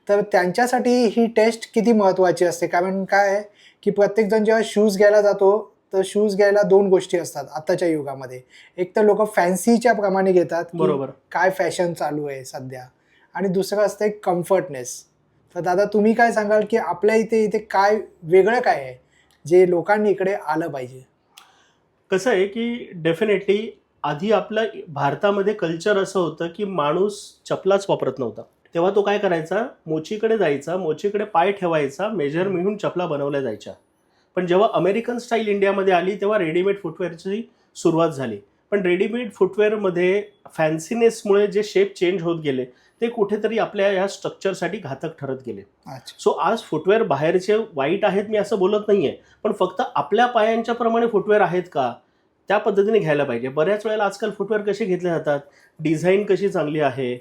तर त्यांच्यासाठी ही टेस्ट किती महत्त्वाची असते? कारण काय आहे की प्रत्येकजण जेव्हा शूज घ्यायला जातो तर शूज घ्यायला 2 गोष्टी असतात आत्ताच्या युगामध्ये. एक तर लोक फॅन्सीच्या प्रमाणे घेतात की बरोबर. काय फॅशन चालू आहे सध्या, आणि दुसरं असतं एक कम्फर्टनेस. तर दादा तुम्ही काय सांगाल की आपल्या इथे काय वेगळं काय आहे जे लोकांनी इकडे आलं पाहिजे? कसं आहे की डेफिनेटली आधी आपलं भारतामध्ये कल्चर असं होतं की माणूस चपलाच वापरत नव्हता. तेव्हा तो काय करायचा, मोचीकडे जायचा, मोचीकडे पाय ठेवायचा, मेजर मिळून चपला बनवल्या जायच्या. पण जेव्हा अमेरिकन स्टाईल इंडियामध्ये आली तेव्हा रेडीमेड फुटवेअरची सुरुवात झाली. पण रेडीमेड फुटवेअरमध्ये फॅन्सीनेसमुळे जे शेप चेंज होत गेले ते कुठेतरी आपल्या या स्ट्रक्चरसाठी घातक ठरत गेले. अच्छा. सो आज फुटवेअर बाहेरचे वाईट आहेत मी असं बोलत नाही आहे, पण फक्त आपल्या पायांच्या प्रमाणे फुटवेअर आहेत का त्या पद्धतीने घ्यायला पाहिजे. बऱ्याच वेळेला आजकाल फुटवेअर कसे घेतले जातात, डिझाईन कशी चांगली आहे,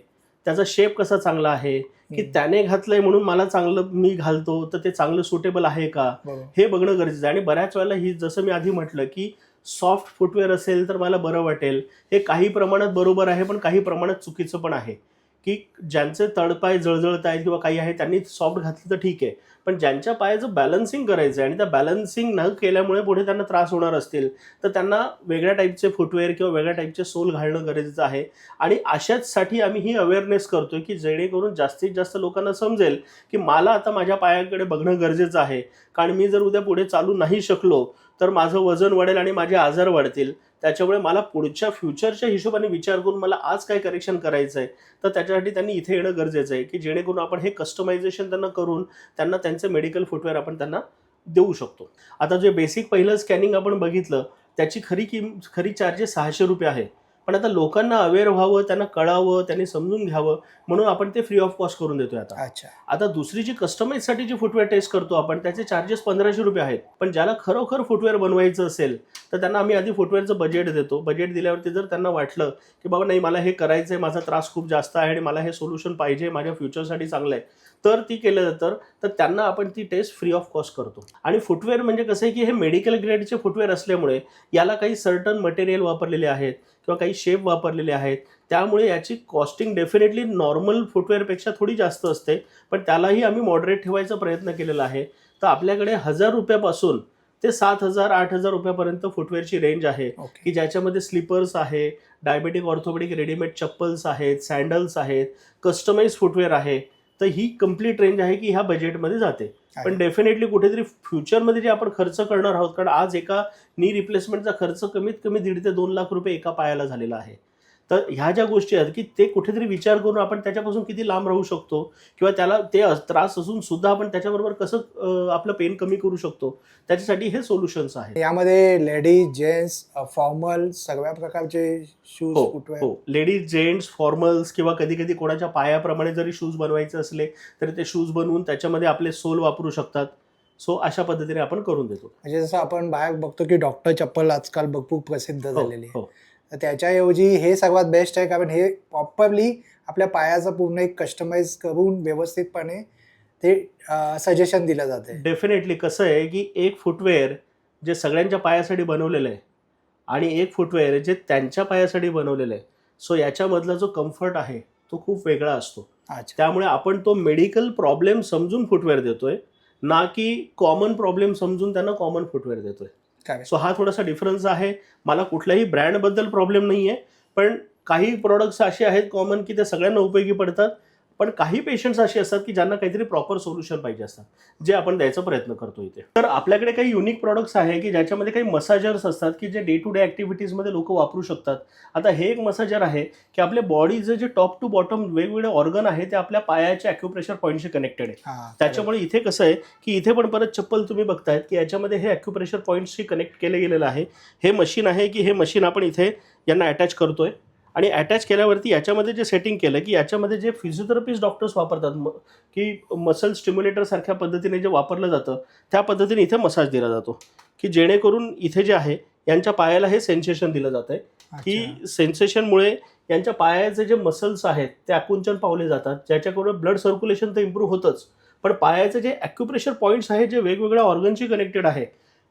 त्याचा शेप कसा चांगला आहे की त्याने घातलंय म्हणून मला चांगलं मी घालतो तर ते चांगलं सुटेबल आहे का बरोबर. हे बघणं गरजेचं आहे. आणि बऱ्याच वेळेला ही जसं मी आधी म्हटलं की सॉफ्ट फुटवेअर असेल तर मला बरं वाटेल, हे काही प्रमाणात बरोबर आहे पण काही प्रमाणात चुकीचं पण आहे की ज्यांचे तळपाय जळजळत आहेत किंवा काही आहे त्यांनी सॉफ्ट घातलं तर ठीक आहे, पण ज्यांच्या पायाचं बॅलन्सिंग करायचं आहे आणि त्या बॅलन्सिंग न केल्यामुळे पुढे त्यांना त्रास होणार असतील तर त्यांना वेगळ्या टाईपचे फुटवेअर किंवा वेगळ्या टाईपचे सोल घालणं गरजेचं आहे. आणि अशाचसाठी आम्ही ही अवेअरनेस करतोय की जेणेकरून जास्तीत जास्त लोकांना समजेल की मला आता माझ्या पायाकडे बघणं गरजेचं आहे, कारण मी जर उद्या पुढे चालू नाही शकलो तर माझं वजन वाढेल आणि माझे आजार वाढतील. त्याच्यामुळे मला पुढच्या फ्युचरच्या हिशोबाने विचार करून मला आज काय करेक्शन करायचं आहे तर त्याच्यासाठी त्यांनी इथे येणं गरजेचं आहे की जेणेकरून आपण हे कस्टमायझेशन त्यांना करून त्यांना त्यांचे मेडिकल फुटवेअर आपण त्यांना देऊ शकतो. आता जे बेसिक पहिलं स्कॅनिंग आपण बघितलं त्याची खरी चार्जेस 600 रुपये आहे. पण आता लोकांना अवेअर व्हावं, त्यांना कळावं, त्यांनी समजून घ्यावं म्हणून आपण ते फ्री ऑफ कॉस्ट करून देतोय. अच्छा. आता दुसरी जी कस्टमाइजसाठी जी फुटवेअर टेस्ट करतो आपण त्याचे चार्जेस 1500 रुपये आहेत. पण ज्याला खरोखर फुटवेअर बनवायचं असेल तर त्यांना आम्ही आधी फुटवेअरचं बजेट देतो. बजेट दिल्यावरती जर त्यांना वाटलं की बाबा नाही मला हे करायचं आहे, माझा त्रास खूप जास्त आहे आणि मला हे सोल्युशन पाहिजे, माझ्या फ्युचरसाठी चांगलं आहे, तर ती केलं जातं. तर त्यांना आपण ती टेस्ट फ्री ऑफ कॉस्ट करतो. आणि फुटवेअर म्हणजे कसं आहे की हे मेडिकल ग्रेडचे फुटवेअर असल्यामुळे याला काही सर्टन मटेरियल वापरलेले आहेत किंवा काही शेप वापरलेले आहेत, त्यामुळे याची कॉस्टिंग डेफिनेटली नॉर्मल फुटवेअरपेक्षा थोडी जास्त असते. पण त्यालाही आम्ही मॉडरेट ठेवायचा प्रयत्न केलेला आहे. तर आपल्याकडे 1000 रुपयापासून ते 7,000 8,000 रुपयापर्यंत फुटवेअरची रेंज आहे, ओके. की ज्याच्यामध्ये स्लीपर्स आहे, डायबेटिक ऑर्थोपेडिक रेडीमेड चप्पल्स आहेत, सँडल्स आहेत, कस्टमाइज फुटवेअर आहे. तर ही कंप्लीट रेंज आहे की ह्या बजेटमध्ये जाते. पण डेफिनेटली कुठेतरी फ्युचरमध्ये जे आपण खर्च करणार आहोत, कारण आज एका नी रिप्लेसमेंटचा खर्च कमीत कमी 1.5 ते 2 लाख रुपये एका पायाला झालेला आहे. तर ह्या ज्या गोष्टी आहेत की ते कुठेतरी विचार करून आपण त्याच्यापासून किती लांब राहू शकतो, किंवा त्याला ते त्रास असून सुद्धा आपण त्याच्याबरोबर कसं आपलं पेन कमी करू शकतो, त्याच्यासाठी हे सोल्युशन्स आहेत. यामध्ये लेडीज जेंट्स फॉर्मल सगळ्या प्रकारचे शूज फुटवेअर. हो, लेडीज जेंट्स फॉर्मल्स, किंवा कधी कधी कोणाच्या पायाप्रमाणे जरी शूज बनवायचे असले तरी ते शूज बनवून त्याच्यामध्ये आपले सोल वापरू शकतात. सो अशा पद्धतीने आपण करून देतो. म्हणजे जसं आपण बाहेर बघतो की डॉक्टर चप्पल आजकाल खूप प्रसिद्ध झालेली आहे. हो, तर त्याच्याऐवजी हे सर्वात बेस्ट आहे, कारण हे प्रॉपरली आपल्या पायाचं पूर्ण एक कस्टमाइज करून व्यवस्थितपणे ते सजेशन दिलं जाते. डेफिनेटली कसं आहे की एक फुटवेअर जे सगळ्यांच्या पायासाठी बनवलेलं आहे आणि एक फुटवेअर जे त्यांच्या पायासाठी बनवलेलं आहे, सो याच्यामधला जो कम्फर्ट आहे तो खूप वेगळा असतो. अच्छा. त्यामुळे आपण तो मेडिकल प्रॉब्लेम समजून फुटवेअर देतोय, ना की कॉमन प्रॉब्लेम समजून त्यांना कॉमन फुटवेअर देतोय. Correct. सो हा थोडासा डिफरन्स आहे. मला कुठल्याही ब्रँडबद्दल प्रॉब्लेम नाही आहे, पण काही प्रोडक्ट्स असे आहेत कॉमन की ते सगळ्यांना उपयोगी पडतात. पण काही पेशंट्स असे असतात की ज्यांना काहीतरी प्रॉपर सोल्युशन पाहिजे असतात, जे आपण द्यायचा प्रयत्न करतो इथे. तर आपल्याकडे काही युनिक प्रोडक्ट्स आहे की ज्याच्यामध्ये काही मसाजर्स असतात की जे डे टू डे ॲक्टिव्हिटीजमध्ये लोक वापरू शकतात. आता हे एक मसाजर आहे की आपल्या बॉडीचं जे टॉप टू बॉटम वेगवेगळे ऑर्गन आहे ते आपल्या पायाच्या ॲक्युप्रेशर पॉईंटशी कनेक्टेड आहे. हां, त्याच्यामुळे इथे कसं आहे की इथे पण परत चप्पल तुम्ही बघतायत की याच्यामध्ये हे ॲक्युप्रेशर पॉईंट्सशी कनेक्ट केलं गेलेलं आहे. हे मशीन आहे की हे मशीन आपण इथे यांना अटॅच करतोय, आणि अटॅच केल्यावरती याच्यामध्ये जे सेटिंग केलं की याच्यामध्ये जे फिजिओथेरपिस्ट डॉक्टर्स वापरतात की मसल स्टिम्युलेटर सारख्या पद्धतीने जे वापरलं जातं त्या पद्धतीने इथे मसाज दिला जातो, की जेणेकरून इथे जे आहे यांच्या पायाला हे सेन्सेशन दिलं जातं आहे की सेन्सेशनमुळे यांच्या पायाचे जे मसल्स आहेत ते आकुंचन पावले जातात, ज्याच्याकडून ब्लड सर्क्युलेशन तर इम्प्रूव्ह होतंच, पण पायाचे जे ॲक्युप्रेशर पॉईंट्स आहेत जे वेगवेगळ्या ऑर्गनशी कनेक्टेड आहे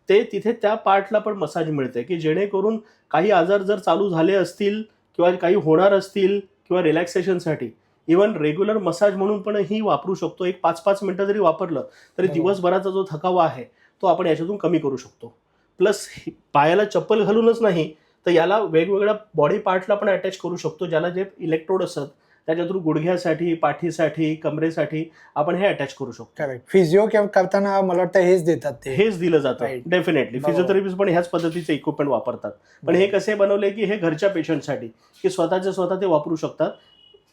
ते तिथे त्या पार्टला पण मसाज मिळते, की जेणेकरून काही आजार जर चालू झाले असतील किंवा काही होणार असतील किंवा रिलॅक्सेशनसाठी इवन रेग्युलर मसाज म्हणून पण ही वापरू शकतो. एक 5-5 मिनटं जरी वापरलं तरी दिवसभराचा जो थकावा आहे तो आपण याच्यातून कमी करू शकतो. प्लस पायाला चप्पल घालूनच नाही तर याला वेगवेगळ्या बॉडी पार्टला पण अटॅच करू शकतो, ज्याला जे इलेक्ट्रोड असतात त्याच्यातून गुडघ्यासाठी, पाठीसाठी, कमरेसाठी आपण हे अटॅच करू शकतो. करेक्ट. फिजिओ करताना मला वाटतं हेच देतात ते. हेच दिलं जातं. Right. डेफिनेटली फिजिओथेरपिस्ट पण ह्याच पद्धतीचे इक्विपमेंट वापरतात. पण हे कसे बनवले की हे घरच्या पेशंटसाठी की स्वतः ते वापरू शकतात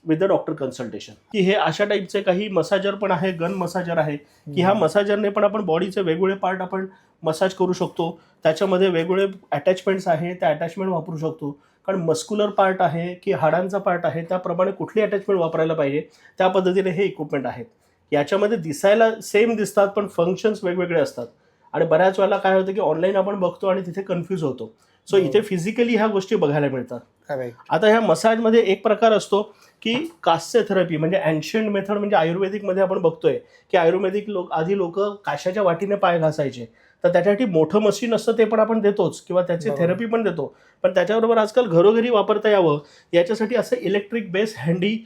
विथ द डॉक्टर कन्सल्टेशन. की हे अशा टाईपचे काही मसाजर पण आहे, गन मसाजर आहे की ह्या मसाजरने पण आपण बॉडीचे वेगवेगळे पार्ट आपण मसाज करू शकतो. त्याच्यामध्ये वेगवेगळे अटॅचमेंट्स आहे, त्या अटॅचमेंट वापरू शकतो. कारण मस्क्युलर पार्ट आहे की हाडांचा पार्ट आहे त्याप्रमाणे कुठली अटॅचमेंट वापरायला पाहिजे त्या पद्धतीने हे इक्विपमेंट आहेत. याच्यामध्ये दिसायला सेम दिसतात पण फंक्शन्स वेगवेगळे असतात, आणि बऱ्याच वेळेला काय होतं की ऑनलाईन आपण बघतो आणि तिथे कन्फ्यूज होतो. सो इथे फिजिकली ह्या गोष्टी बघायला मिळतात. करेक्ट. आता ह्या मसाजमध्ये एक प्रकार असतो की कास्य थेरपी, म्हणजे अँशियंट मेथड, म्हणजे आयुर्वेदिकमध्ये आपण बघतोय की आयुर्वेदिक आधी लोक काशाच्या वाटीने पाय घासायचे, तर त्याच्यासाठी मोठं मशीन असतं ते पण आपण देतोच किंवा त्याची थेरपी पण देतो. पण त्याच्याबरोबर आजकाल घरोघरी वापरता यावं याच्यासाठी असं इलेक्ट्रिक बेस हँडी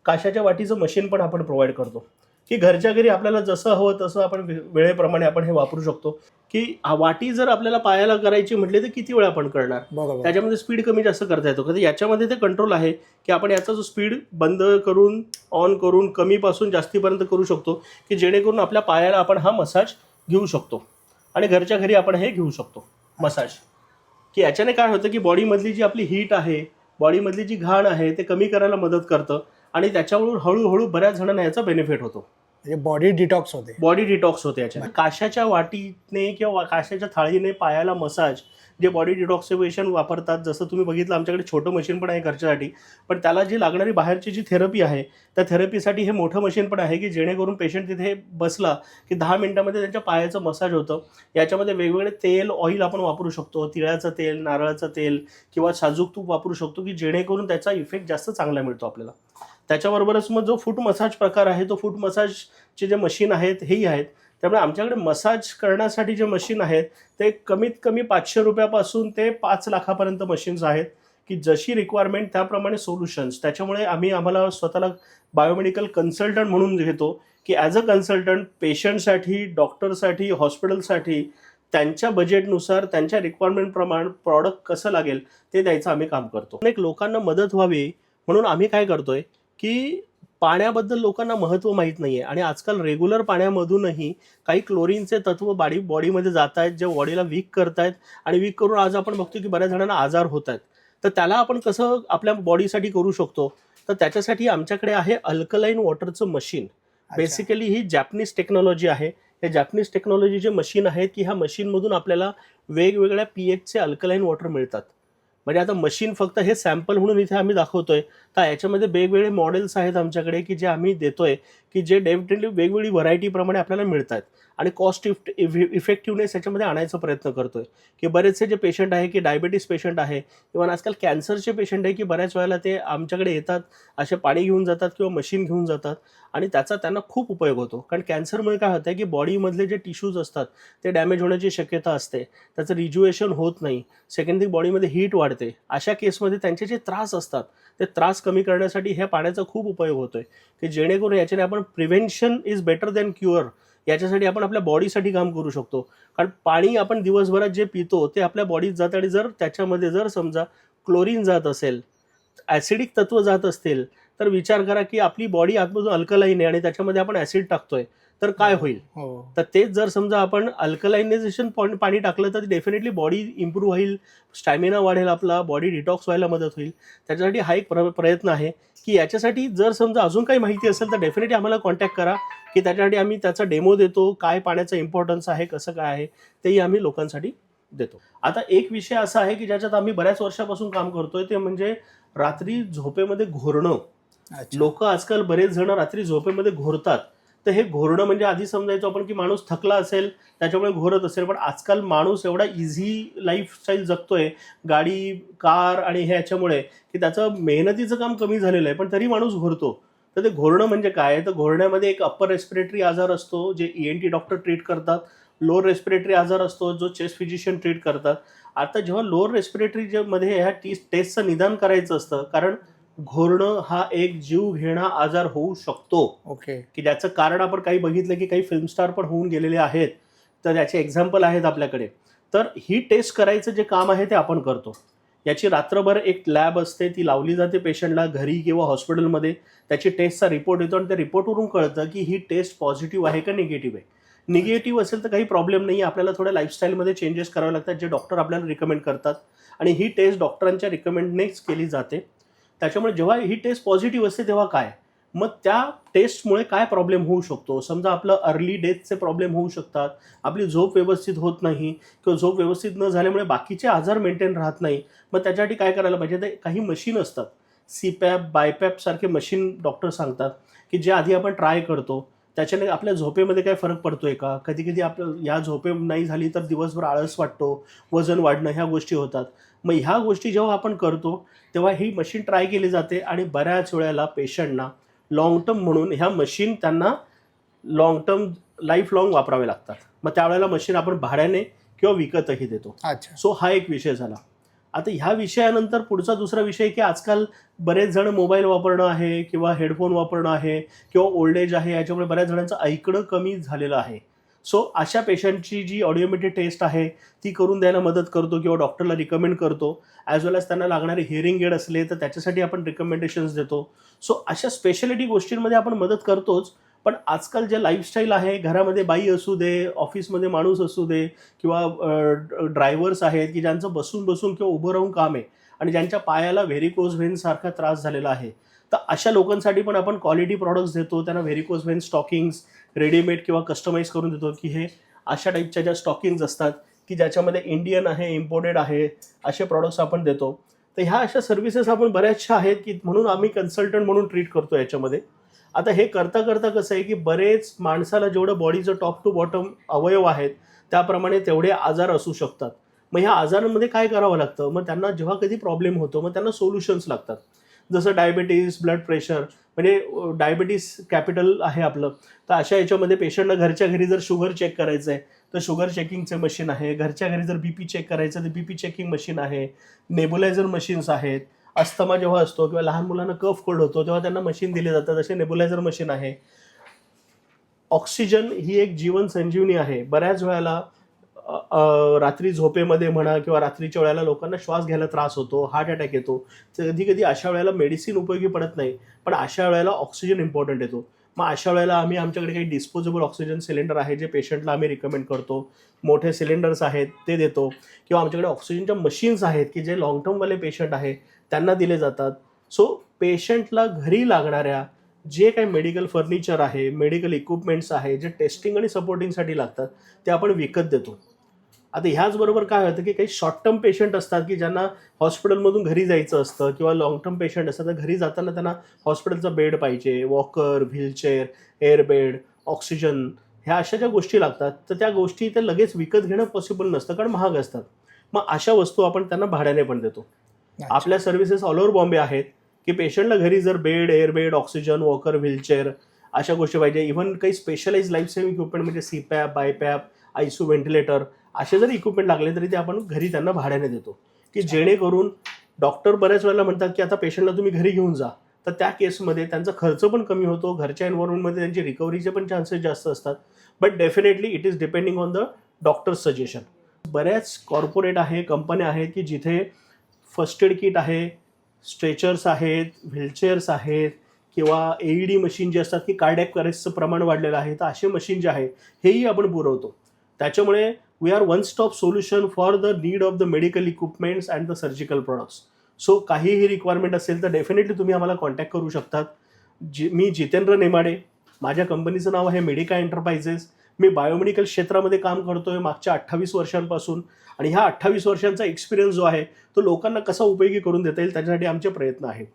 काशाच्या वाटीचं मशीन पण आपण प्रोव्हाइड करतो, की घरच्या घरी आपल्याला जसं हवं तसं आपण वेळेप्रमाणे आपण हे वापरू शकतो. की वाटी जर आपल्याला पायाला करायची म्हटली तर किती वेळ आपण करणार, बरोबर. त्याच्यामध्ये स्पीड कमी जास्त करता येतो. कधी याच्यामध्ये ते कंट्रोल आहे की आपण याचा जो स्पीड बंद करून ऑन करून कमीपासून जास्तीपर्यंत करू शकतो, की जेणेकरून आपल्या पायाला आपण हा मसाज घेऊ शकतो आणि घरच्या घरी आपण हे घेऊ शकतो मसाज. की याच्याने काय होतं की बॉडीमधली जी आपली हीट आहे, बॉडीमधली जी घाण आहे ते कमी करायला मदत करतं, आणि त्याच्यावरून हळूहळू बऱ्याच जणांना याचा बेनिफिट होतो. म्हणजे बॉडी डिटॉक्स होते. बॉडी डिटॉक्स होते याच्याने. काशाच्या वाटीने किंवा काशाच्या थाळीने पायाला मसाज, जे बॉडी डिटॉक्सिफिकेशन वापरतात, जसं तुम्ही बघितलं आमच्याकडे छोटं मशीन पण आहे घरच्यासाठी, पण त्याला जी लागणारी बाहेरची जी थेरपी आहे त्या थेरपीसाठी हे मोठं मशीन पण आहे, की जेणेकरून पेशंट तिथे बसला की 10 मिनिटामध्ये त्यांच्या पायाचं मसाज होतं. याच्यामध्ये वेगवेगळे तेल, ऑइल आपण वापरू शकतो, तिळाचं तेल, नारळाचं तेल किंवा साजूक तूप वापरू शकतो, की जेणेकरून त्याचा इफेक्ट जास्त चांगला मिळतो आपल्याला. त्याच्याबरोबरच मग जो फूट मसाज प्रकार आहे तो फूट मसाजचे जे मशीन आहेत हेही आहेत. त्यामुळे आमच्याकडे मसाज करण्यासाठी जे मशीन आहेत ते कमीत कमी 500 रुपयापासून ते 5 लाखापर्यंत मशीन्स आहेत, की जशी रिक्वायरमेंट त्याप्रमाणे सोल्युशन्स. त्याच्यामुळे आम्हाला स्वतःला बायोमेडिकल कन्सल्टंट म्हणून घेतो, की ॲज अ कन्सल्टंट पेशंटसाठी, डॉक्टरसाठी, हॉस्पिटलसाठी त्यांच्या बजेटनुसार त्यांच्या रिक्वायरमेंट प्रमाणे प्रॉडक्ट कसं लागेल ते द्यायचं आम्ही काम करतो. अनेक लोकांना मदत व्हावी म्हणून आम्ही काय करतोय की पाण्याबद्दल लोकांना महत्त्व माहीत नाही आहे आणि आजकाल रेग्युलर पाण्यामधूनही काही क्लोरीनचे तत्व बॉडीमध्ये जात आहेत जे बॉडीला वीक करतायत आणि वीक करून आज आपण बघतो की बऱ्याच जणांना आजार होत आहेत. तर त्याला आपण कसं आपल्या बॉडीसाठी करू शकतो, तर त्याच्यासाठी आमच्याकडे आहे अल्कलाईन वॉटरचं मशीन. बेसिकली ही जॅपनीज टेक्नॉलॉजी आहे. हे जॅपनीज टेक्नॉलॉजीचे मशीन आहेत की ह्या मशीनमधून आपल्याला वेगवेगळ्या पीएचचे अल्कलाईन वॉटर मिळतात. म्हणजे आता मशीन फक्त हे सॅम्पल म्हणून इथे आम्ही दाखवतोय, तर याच्यामध्ये वेगवेगळे मॉडेल्स आहेत आमच्याकडे की जे आम्ही देतोय की जे डेफिनेटली वेगवेगळी व्हरायटीप्रमाणे आपल्याला मिळत आहेत आणि कॉस्ट इफेक्टिव्हनेस याच्यामध्ये आणायचा प्रयत्न करतोय. की बरेचसे जे पेशंट आहे की डायबिटीस पेशंट आहे, इव्हन आजकाल कॅन्सरचे पेशंट आहे की बऱ्याच वेळेला ते आमच्याकडे येतात, असे पाणी घेऊन जातात किंवा मशीन घेऊन जातात आणि त्याचा त्यांना खूप उपयोग होतो. कारण कॅन्सरमुळे काय होतं की बॉडीमधले जे टिश्यूज असतात ते डॅमेज होण्याची शक्यता असते, त्याचं रिज्युएशन होत नाही, सेकंड थिंग बॉडीमध्ये हीट वाढते. अशा केसमध्ये त्यांचे जे त्रास असतात ते त्रास कमी करण्यासाठी ह्या पाण्याचा खूप उपयोग होतोय की जेणेकरून याच्याने आपण prevention is better than cure याच्यासाठी आपण आपल्या बॉडीसाठी काम करू शकतो. कारण पाणी आपण दिवसभरात जे पितो ते आपल्या बॉडीत जातं आणि जर त्याच्यामध्ये जर समजा क्लोरीन जात असेल, ॲसिडिक तत्व जात असतील, तर विचार करा की आपली बॉडी आतमधून अल्कलाईन आहे आणि त्याच्यामध्ये आपण ॲसिड टाकतोय तर काय होईल. तर तेच जर समजा आपण अल्कलायनायझेशन पाणी टाकलं तर डेफिनेटली बॉडी इम्प्रूव्ह होईल, स्टॅमिना वाढेल, आपला बॉडी डिटॉक्स व्हायला मदत होईल. त्याच्यासाठी हा एक प्रयत्न आहे की याच्यासाठी जर समजा अजून काही माहिती असेल तर डेफिनेटली आम्हाला कॉन्टॅक्ट करा की त्याच्यासाठी आम्ही त्याचा डेमो देतो, काय पाण्याचा इम्पॉर्टन्स आहे, कसं काय आहे तेही आम्ही लोकांसाठी देतो. आता एक विषय असा आहे की ज्याच्यात आम्ही बऱ्याच वर्षापासून काम करतोय ते म्हणजे रात्री झोपेमध्ये घोरणं. लोक आजकाल बरेच जण रात्री झोपेमध्ये घोरतात. तर हे घोरणं म्हणजे आधी समजायचो आपण की माणूस थकला असेल त्याच्यामुळे घोरत असेल, पण आजकाल माणूस एवढा इझी लाईफस्टाईल जगतोय गाडी, कार आणि ह्याच्यामुळे की त्याचं मेहनतीचं काम कमी झालेलं आहे, पण तरी माणूस घोरतो. तर ते घोरणं म्हणजे काय, तर घोरण्यामध्ये एक अप्पर रेस्पिरेटरी आजार असतो जे ENT डॉक्टर ट्रीट करतात, लोअर रेस्पिरेटरी आजार असतो जो चेस्ट फिजिशियन ट्रीट करतात. आता जेव्हा लोअर रेस्पिरेटरी मध्ये ह्या टेस्टचं निदान करायचं असतं, कारण घोरणं हा एक जीव घेणा आजार होऊ शकतो. ओके. की ज्याचं कारण आपण काही बघितलं की काही फिल्म स्टार पण होऊन गेलेले आहेत, तर त्याचे एक्झाम्पल आहेत आपल्याकडे. तर ही टेस्ट करायचं जे काम आहे ते आपण करतो. याची रात्रभर एक लॅब असते, ती लावली जाते पेशंटला घरी किंवा हॉस्पिटलमध्ये. त्याची टेस्टचा रिपोर्ट येतो आणि त्या रिपोर्टवरून कळतं की ही टेस्ट पॉझिटिव्ह आहे का निगेटिव्ह आहे. निगेटिव्ह असेल तर काही प्रॉब्लेम नाही, आपल्याला थोड्या लाईफस्टाईलमध्ये चेंजेस करावे लागतात जे डॉक्टर आपल्याला रिकमेंड करतात आणि ही टेस्ट डॉक्टरांच्या रिकमेंडनेच केली जाते. त्याच्यामुळे जेव्हा ही टेस्ट पॉझिटिव्ह असते तेव्हा काय, मग त्या टेस्टमुळे काय प्रॉब्लेम होऊ शकतो. समजा आपलं अर्ली डेथचे प्रॉब्लेम होऊ शकतात, आपली झोप व्यवस्थित होत नाही किंवा झोप व्यवस्थित न झाल्यामुळे बाकीचे आजार मेंटेन राहत नाही. मग त्याच्यासाठी काय करायला पाहिजे, तर काही मशीन असतात, CPAP, BiPAP सारखे मशीन डॉक्टर सांगतात की जे आधी आपण ट्राय करतो. त्याच्याने आपल्या झोपेमध्ये काय फरक पडतोय का, कधी कधी आपलं ह्या झोपे नाही झाली तर दिवसभर आळस वाटतो, वजन वाढणं, ह्या गोष्टी होतात. मग ह्या गोष्टी जेव्हा आपण करतो तेव्हा ही मशीन ट्राय केली जाते आणि बऱ्याच वेळेला पेशंटना लॉंग टर्म म्हणून ह्या मशीन त्यांना लॉंग टर्म लाईफ लॉंग वापरावे लागतात. मग त्यावेळेला मशीन आपण भाड्याने किंवा विकतही देतो. अच्छा. सो हा एक विषय झाला. आता ह्या विषयानंतर पुढचा दुसरा विषय की आजकाल बरेच जण मोबाईल वापरणं आहे किंवा हेडफोन वापरणं आहे किंवा ओल्ड एज आहे, याच्यामुळे बऱ्याच जणांचं ऐकणं कमी झालेलं आहे. सो अशा पेशंटची जी ऑडिओमेट्री टेस्ट आहे ती करून द्यायला मदत करतो किंवा डॉक्टरला रिकमेंड करतो. ॲज वेल एज त्यांना लागणारे हिअरिंग एड असले तर त्याच्यासाठी आपण रिकमेंडेशन्स देतो. सो अशा स्पेशालिटी गोष्टींमध्ये आपण मदत करतोच. पण आजकाल जे लाईफस्टाईल आहे, घरामध्ये बाई असू दे, ऑफिसमध्ये माणूस असू दे किंवा ड्रायव्हर्स आहेत की ज्यांचं बसून बसून किंवा उभं राहून काम आहे आणि ज्यांच्या पायाला व्हेरिकोज व्हेन सारखा त्रास झालेला आहे, तर अशा लोकांसाठी पण आपण क्वालिटी प्रॉडक्ट्स देतो. त्यांना व्हेरिकोज व्हेन स्टॉकिंग्स रेडीमेड किंवा कस्टमाइज करून देतो की हे अशा टाईपच्या ज्या स्टॉकिंग्स असतात की ज्याच्यामध्ये इंडियन आहे, इम्पोर्टेड आहे, असे प्रॉडक्ट्स आपण देतो. तर ह्या अशा सर्व्हिसेस आपण बऱ्याचशा आहेत की म्हणून आम्ही कन्सल्टंट म्हणून ट्रीट करतो याच्यामध्ये. आता हे करता करता कसं आहे की बरेच माणसाला जेवढं बॉडीचं टॉप टू बॉटम अवयव आहेत त्याप्रमाणे तेवढे आजार असू शकतात. मग ह्या आजारांमध्ये काय करावं लागतं, मग त्यांना जेव्हा कधी प्रॉब्लेम होतो मग त्यांना सोल्युशन्स लागतात. जसं डायबिटीज, ब्लड प्रेशर, म्हणजे डायबिटीस कॅपिटल आहे आपलं. तर अशा याच्यामध्ये पेशंटला घरच्या घरी जर शुगर चेक करायचं आहे तर शुगर चेकिंगचे मशीन आहे, घरच्या घरी जर BP चेक करायचं तर BP चेकिंग मशीन आहे, नेबुलायझर मशीन्स आहेत. अस्थमा जेव्हा असतो किंवा लहान मुलांना कफ कोल्ड होतो तेव्हा त्यांना मशीन दिले जातात, असे नेबुलायझर मशीन आहे. ऑक्सिजन ही एक जीवन संजीवनी आहे. बऱ्याच वेळेला रात्री झोपेमध्ये म्हणा किंवा रात्रीच्या वेळेला लोकांना श्वास घ्यायला त्रास होतो, हार्ट अटॅक येतो. तर कधी कधी अशा वेळेला मेडिसिन उपयोगी पडत नाही, पण अशा वेळेला ऑक्सिजन इम्पॉर्टंट येतो. मग अशा वेळेला आमच्याकडे काही डिस्पोजेबल ऑक्सिजन सिलेंडर आहे जे पेशंटला आम्ही रिकमेंड करतो. मोठे सिलेंडर्स आहेत ते देतो, किंवा आमच्याकडे ऑक्सिजनच्या मशीन्स आहेत की जे लॉंग टर्मवाले पेशंट आहे त्यांना दिले जातात. सो पेशंटला घरी लागणाऱ्या जे काही मेडिकल फर्निचर आहे, मेडिकल इक्विपमेंट्स आहे, जे टेस्टिंग आणि सपोर्टिंगसाठी लागतात ते आपण विकत देतो. आता ह्याचबरोबर काय होतं की काही शॉर्ट टर्म पेशंट असतात की ज्यांना हॉस्पिटलमधून घरी जायचं असतं, किंवा लॉंग टर्म पेशंट असतात तर घरी जाताना त्यांना हॉस्पिटलचा बेड पाहिजे, walker, wheelchair, air bed, oxygen, ह्या अशा ज्या गोष्टी लागतात तर त्या गोष्टी ते लगेच विकत घेणं पॉसिबल नसतं कारण महाग असतात. मग अशा वस्तू आपण त्यांना भाड्याने पण देतो. आपल्या सर्व्हिसेस ऑल ओव्हर बॉम्बे आहेत की पेशंटला घरी जर bed, air bed, oxygen, walker, wheelchair अशा गोष्टी पाहिजे, इव्हन काही स्पेशलाइज लाईफ सेव्हिंग इक्विपमेंट म्हणजे सीपॅप, बायपॅप, आयसीयू व्हेंटिलेटर असे जरी इक्विपमेंट लागले तरी ते आपण घरी त्यांना भाड्याने देतो, की जेणेकरून डॉक्टर बऱ्याच वेळेला म्हणतात की आता पेशंटला तुम्ही घरी घेऊन जा, तर त्या केसमध्ये त्यांचा खर्च पण कमी होतो, घरच्या एन्व्हायरमेंटमध्ये त्यांची रिकव्हरीचे पण चान्सेस जास्त असतात. But definitely it is depending on the doctors suggestion. बऱ्याच कॉर्पोरेट आहे, कंपन्या आहेत की जिथे फर्स्ट एड किट आहे, स्ट्रेचर्स आहेत, व्हीलचेअर्स आहेत, किंवा AED मशीन जे असतात की कार्डियक अरेस्टचं प्रमाण वाढलेलं आहे, तर असे मशीन जे आहे हेही आपण पुरवतो. त्याच्यामुळे we are one stop solution for the need of the medical equipments and the surgical products. So काहीही रिक्वायरमेंट असेल तर डेफिनेटली तुम्ही आम्हाला कॉन्टॅक्ट करू शकतात. मी जितेंद्र नेमाडे, माझ्या कंपनीचं नाव आहे मेडिका एंटरप्राइजेस. मी बायोमेडिकल क्षेत्रामध्ये काम करतोय मागच्या 28 वर्षांपासून, आणि ह्या 28 वर्षांचा एक्सपिरियन्स जो आहे तो लोकांना कसा उपयोगी करून देता येईल त्याच्यासाठी आमचे प्रयत्न आहेत.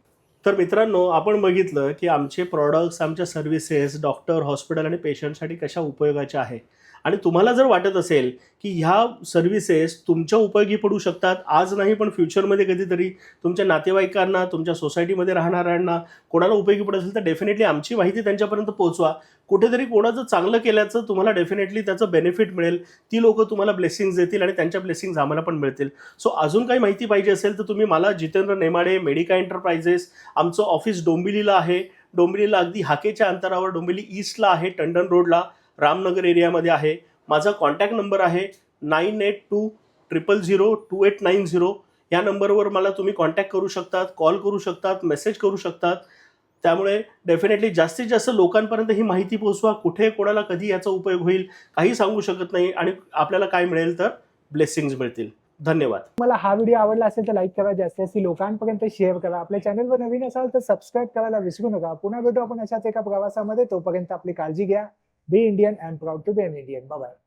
तर मित्रांनो, आपण बघितलं की आमचे प्रॉडक्ट्स, आमच्या सर्व्हिसेस डॉक्टर, हॉस्पिटल आणि पेशंटसाठी कशा उपयोगाच्या आहे. आणि तुम्हाला जर वाटत असेल की ह्या सर्व्हिसेस तुमच्या उपयोगी पडू शकतात, आज नाही पण फ्युचरमध्ये कधीतरी तुमच्या नातेवाईकांना, तुमच्या सोसायटीमध्ये राहणाऱ्यांना कोणाला उपयोगी पडत असेल, तर डेफिनेटली आमची माहिती त्यांच्यापर्यंत पोहोचवा. कुठेतरी कोणाचं चांगलं केल्याचं तुम्हाला डेफिनेटली त्याचं बेनिफिट मिळेल, ती लोकं तुम्हाला ब्लेसिंग्स देतील आणि त्यांच्या ब्लेसिंग्स आम्हाला पण मिळतील. सो अजून काही माहिती पाहिजे असेल तर तुम्ही मला जितेंद्र नेमाडे, मेडिका एंटरप्राइजेस, आमचं ऑफिस डोंबिवलीला आहे. डोंबिवलीला अगदी हाकेच्या अंतरावर, डोंबिवली ईस्टला आहे, टंडन रोडला, रामनगर एरियामध्ये आहे. माझा कॉन्टॅक्ट नंबर आहे 9820002890. या नंबरवर मला तुम्ही कॉन्टॅक्ट करू शकतात, कॉल करू शकतात, मेसेज करू शकतात. त्यामुळे डेफिनेटली जास्तीत जास्त लोकांपर्यंत ही माहिती पोहोचवा. कुठे, कोणाला, कधी याचा उपयोग होईल काही सांगू शकत नाही, आणि आपल्याला काय मिळेल तर ब्लेसिंग्स मिळतील. धन्यवाद. मला हा व्हिडिओ आवडला असेल तर लाईक करा, जास्तीत जास्त लोकांपर्यंत शेअर करा. आपल्या चॅनलवर नवीन असाल तर सबस्क्राईब करायला विसरू नका. पुन्हा भेटू आपण अशाच एका प्रवासामध्ये. तोपर्यंत आपली काळजी घ्या. Be Indian and proud to be an Indian. Bye bye.